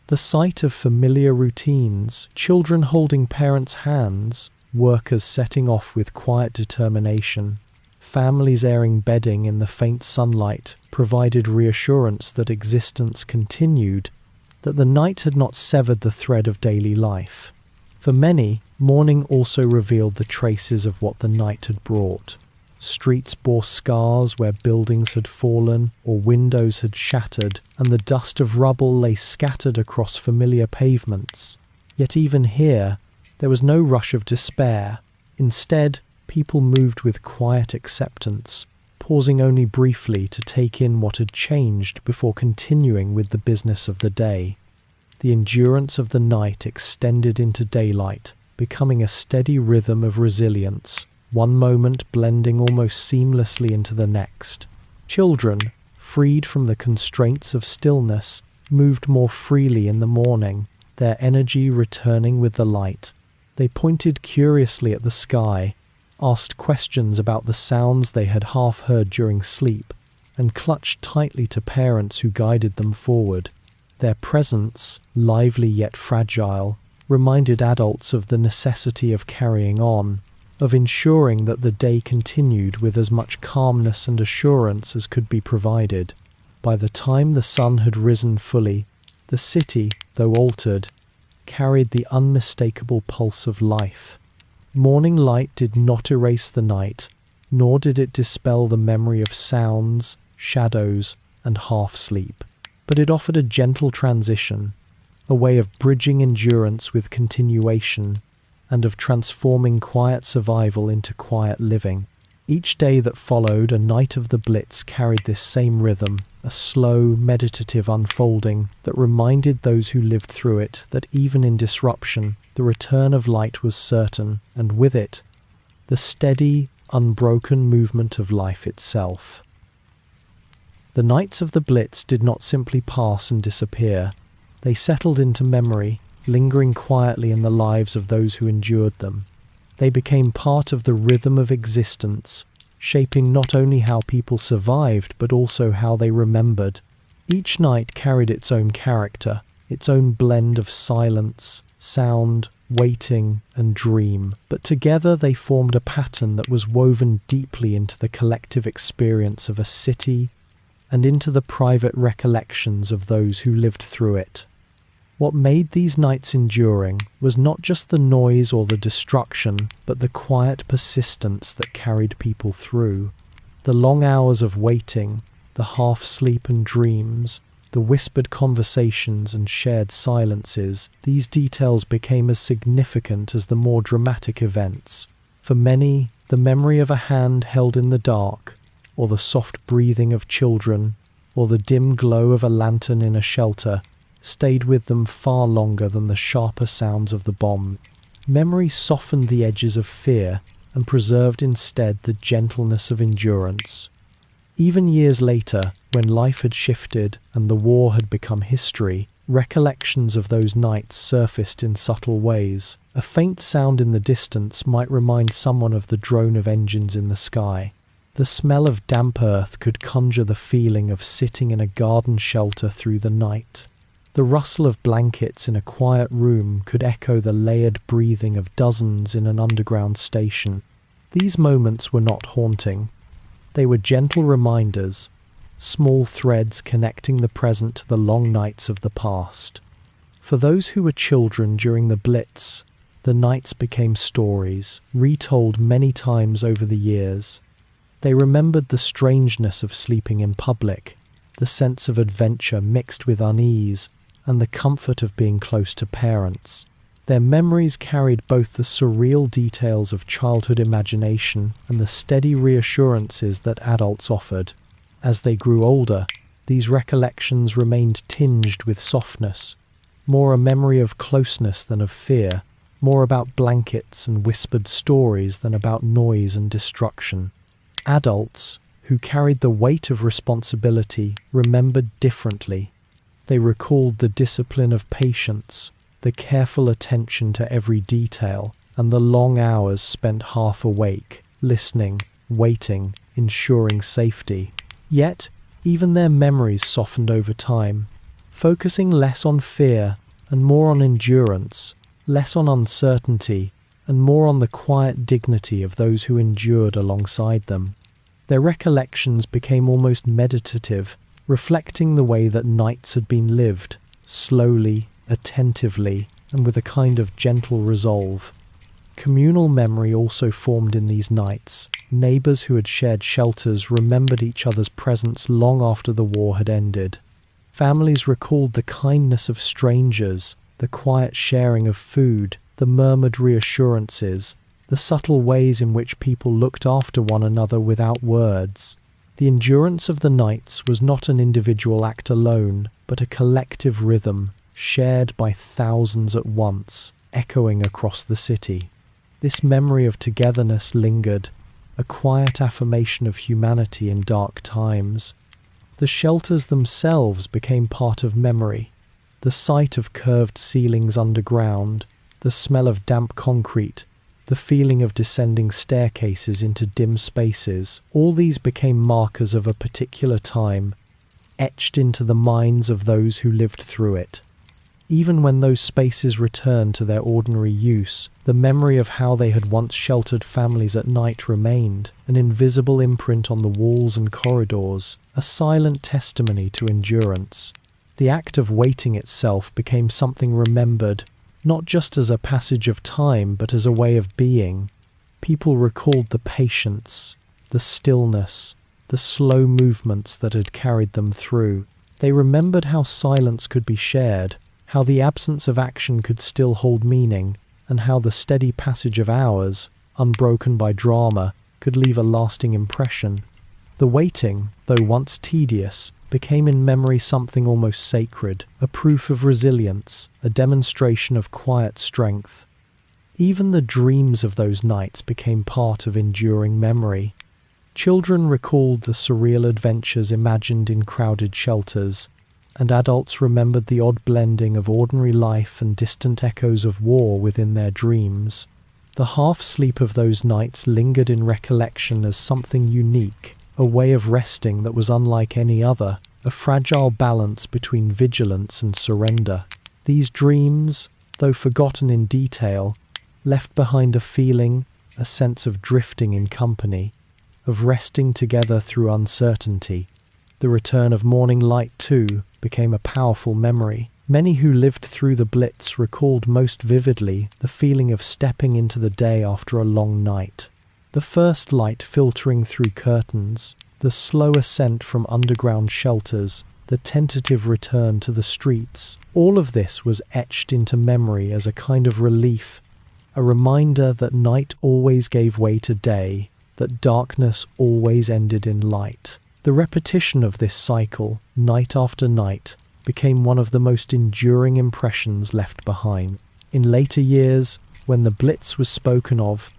The sight of familiar routines, children holding parents' hands, workers setting off with quiet determination, families airing bedding in the faint sunlight, provided reassurance that existence continued, that the night had not severed the thread of daily life. For many, morning also revealed the traces of what the night had brought. Streets bore scars where buildings had fallen or windows had shattered, and the dust of rubble lay scattered across familiar pavements. Yet even here, there was no rush of despair. Instead, people moved with quiet acceptance, pausing only briefly to take in what had changed before continuing with the business of the day. The endurance of the night extended into daylight, becoming a steady rhythm of resilience, one moment blending almost seamlessly into the next. Children, freed from the constraints of stillness, moved more freely in the morning, their energy returning with the light. They pointed curiously at the sky, asked questions about the sounds they had half heard during sleep, and clutched tightly to parents who guided them forward. Their presence, lively yet fragile, reminded adults of the necessity of carrying on, of ensuring that the day continued with as much calmness and assurance as could be provided. By the time the sun had risen fully, the city, though altered, carried the unmistakable pulse of life. Morning light did not erase the night, nor did it dispel the memory of sounds, shadows, and half-sleep. But it offered a gentle transition, a way of bridging endurance with continuation, and of transforming quiet survival into quiet living. Each day that followed a night of the Blitz carried this same rhythm, a slow, meditative unfolding that reminded those who lived through it that even in disruption, the return of light was certain, and with it, the steady, unbroken movement of life itself. The nights of the Blitz did not simply pass and disappear. They settled into memory, lingering quietly in the lives of those who endured them. They became part of the rhythm of existence, shaping not only how people survived but also how they remembered. Each night carried its own character, its own blend of silence, sound, waiting, and dream, but together they formed a pattern that was woven deeply into the collective experience of a city and into the private recollections of those who lived through it. What made these nights enduring was not just the noise or the destruction, but the quiet persistence that carried people through. The long hours of waiting, the half-sleep and dreams, the whispered conversations and shared silences, these details became as significant as the more dramatic events. For many, the memory of a hand held in the dark, or the soft breathing of children, or the dim glow of a lantern in a shelter, stayed with them far longer than the sharper sounds of the bomb. Memory softened the edges of fear and preserved instead the gentleness of endurance. Even years later, when life had shifted and the war had become history, recollections of those nights surfaced in subtle ways. A faint sound in the distance might remind someone of the drone of engines in the sky. The smell of damp earth could conjure the feeling of sitting in a garden shelter through the night. The rustle of blankets in a quiet room could echo the layered breathing of dozens in an underground station. These moments were not haunting. They were gentle reminders, small threads connecting the present to the long nights of the past. For those who were children during the Blitz, the nights became stories, retold many times over the years. They remembered the strangeness of sleeping in public, the sense of adventure mixed with unease, and the comfort of being close to parents. Their memories carried both the surreal details of childhood imagination and the steady reassurances that adults offered. As they grew older, these recollections remained tinged with softness, more a memory of closeness than of fear, more about blankets and whispered stories than about noise and destruction. Adults, who carried the weight of responsibility, remembered differently. They recalled the discipline of patience, the careful attention to every detail, and the long hours spent half awake, listening, waiting, ensuring safety. Yet, even their memories softened over time, focusing less on fear and more on endurance, less on uncertainty and more on the quiet dignity of those who endured alongside them. Their recollections became almost meditative, reflecting the way that nights had been lived, slowly, attentively, and with a kind of gentle resolve. Communal memory also formed in these nights. Neighbours who had shared shelters remembered each other's presence long after the war had ended. Families recalled the kindness of strangers, the quiet sharing of food, the murmured reassurances, the subtle ways in which people looked after one another without words. The endurance of the nights was not an individual act alone, but a collective rhythm, shared by thousands at once, echoing across the city. This memory of togetherness lingered, a quiet affirmation of humanity in dark times. The shelters themselves became part of memory. The sight of curved ceilings underground, the smell of damp concrete, the feeling of descending staircases into dim spaces, all these became markers of a particular time, etched into the minds of those who lived through it. Even when those spaces returned to their ordinary use, the memory of how they had once sheltered families at night remained, an invisible imprint on the walls and corridors, a silent testimony to endurance. The act of waiting itself became something remembered, not just as a passage of time, but as a way of being. People recalled the patience, the stillness, the slow movements that had carried them through. They remembered how silence could be shared, how the absence of action could still hold meaning, and how the steady passage of hours, unbroken by drama, could leave a lasting impression. The waiting, though once tedious, became in memory something almost sacred, a proof of resilience, a demonstration of quiet strength. Even the dreams of those nights became part of enduring memory. Children recalled the surreal adventures imagined in crowded shelters, and adults remembered the odd blending of ordinary life and distant echoes of war within their dreams. The half-sleep of those nights lingered in recollection as something unique, a way of resting that was unlike any other, a fragile balance between vigilance and surrender. These dreams, though forgotten in detail, left behind a feeling, a sense of drifting in company, of resting together through uncertainty. The return of morning light, too, became a powerful memory. Many who lived through the Blitz recalled most vividly the feeling of stepping into the day after a long night. The first light filtering through curtains, the slow ascent from underground shelters, the tentative return to the streets, all of this was etched into memory as a kind of relief, a reminder that night always gave way to day, that darkness always ended in light. The repetition of this cycle, night after night, became one of the most enduring impressions left behind. In later years, when the Blitz was spoken of,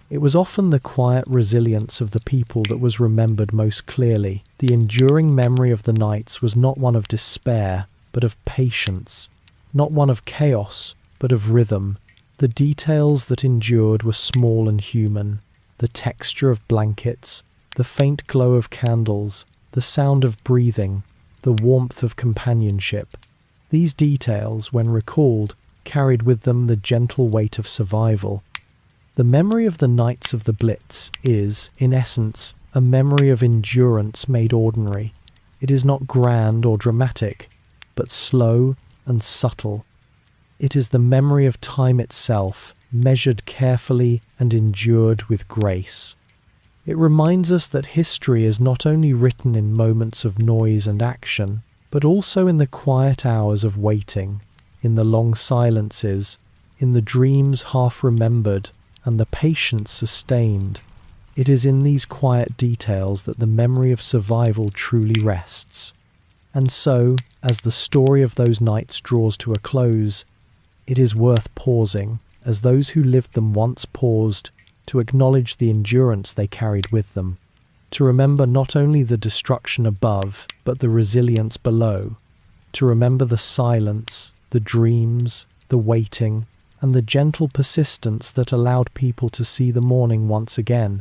it was often the quiet resilience of the people that was remembered most clearly. The enduring memory of the nights was not one of despair, but of patience, not one of chaos, but of rhythm. The details that endured were small and human: the texture of blankets, the faint glow of candles, the sound of breathing, the warmth of companionship. These details, when recalled, carried with them the gentle weight of survival. The memory of the nights of the Blitz is, in essence, a memory of endurance made ordinary. It is not grand or dramatic, but slow and subtle. It is the memory of time itself, measured carefully and endured with grace. It reminds us that history is not only written in moments of noise and action, but also in the quiet hours of waiting, in the long silences, in the dreams half remembered, and the patience sustained. It is in these quiet details that the memory of survival truly rests. And so, as the story of those nights draws to a close, it is worth pausing, as those who lived them once paused, to acknowledge the endurance they carried with them, to remember not only the destruction above, but the resilience below, to remember the silence, the dreams, the waiting, and the gentle persistence that allowed people to see the morning once again.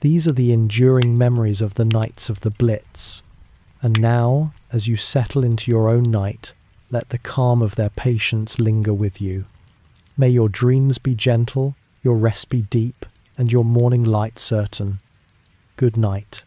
These are the enduring memories of the nights of the Blitz. And now, as you settle into your own night, let the calm of their patience linger with you. May your dreams be gentle, your rest be deep, and your morning light certain. Good night.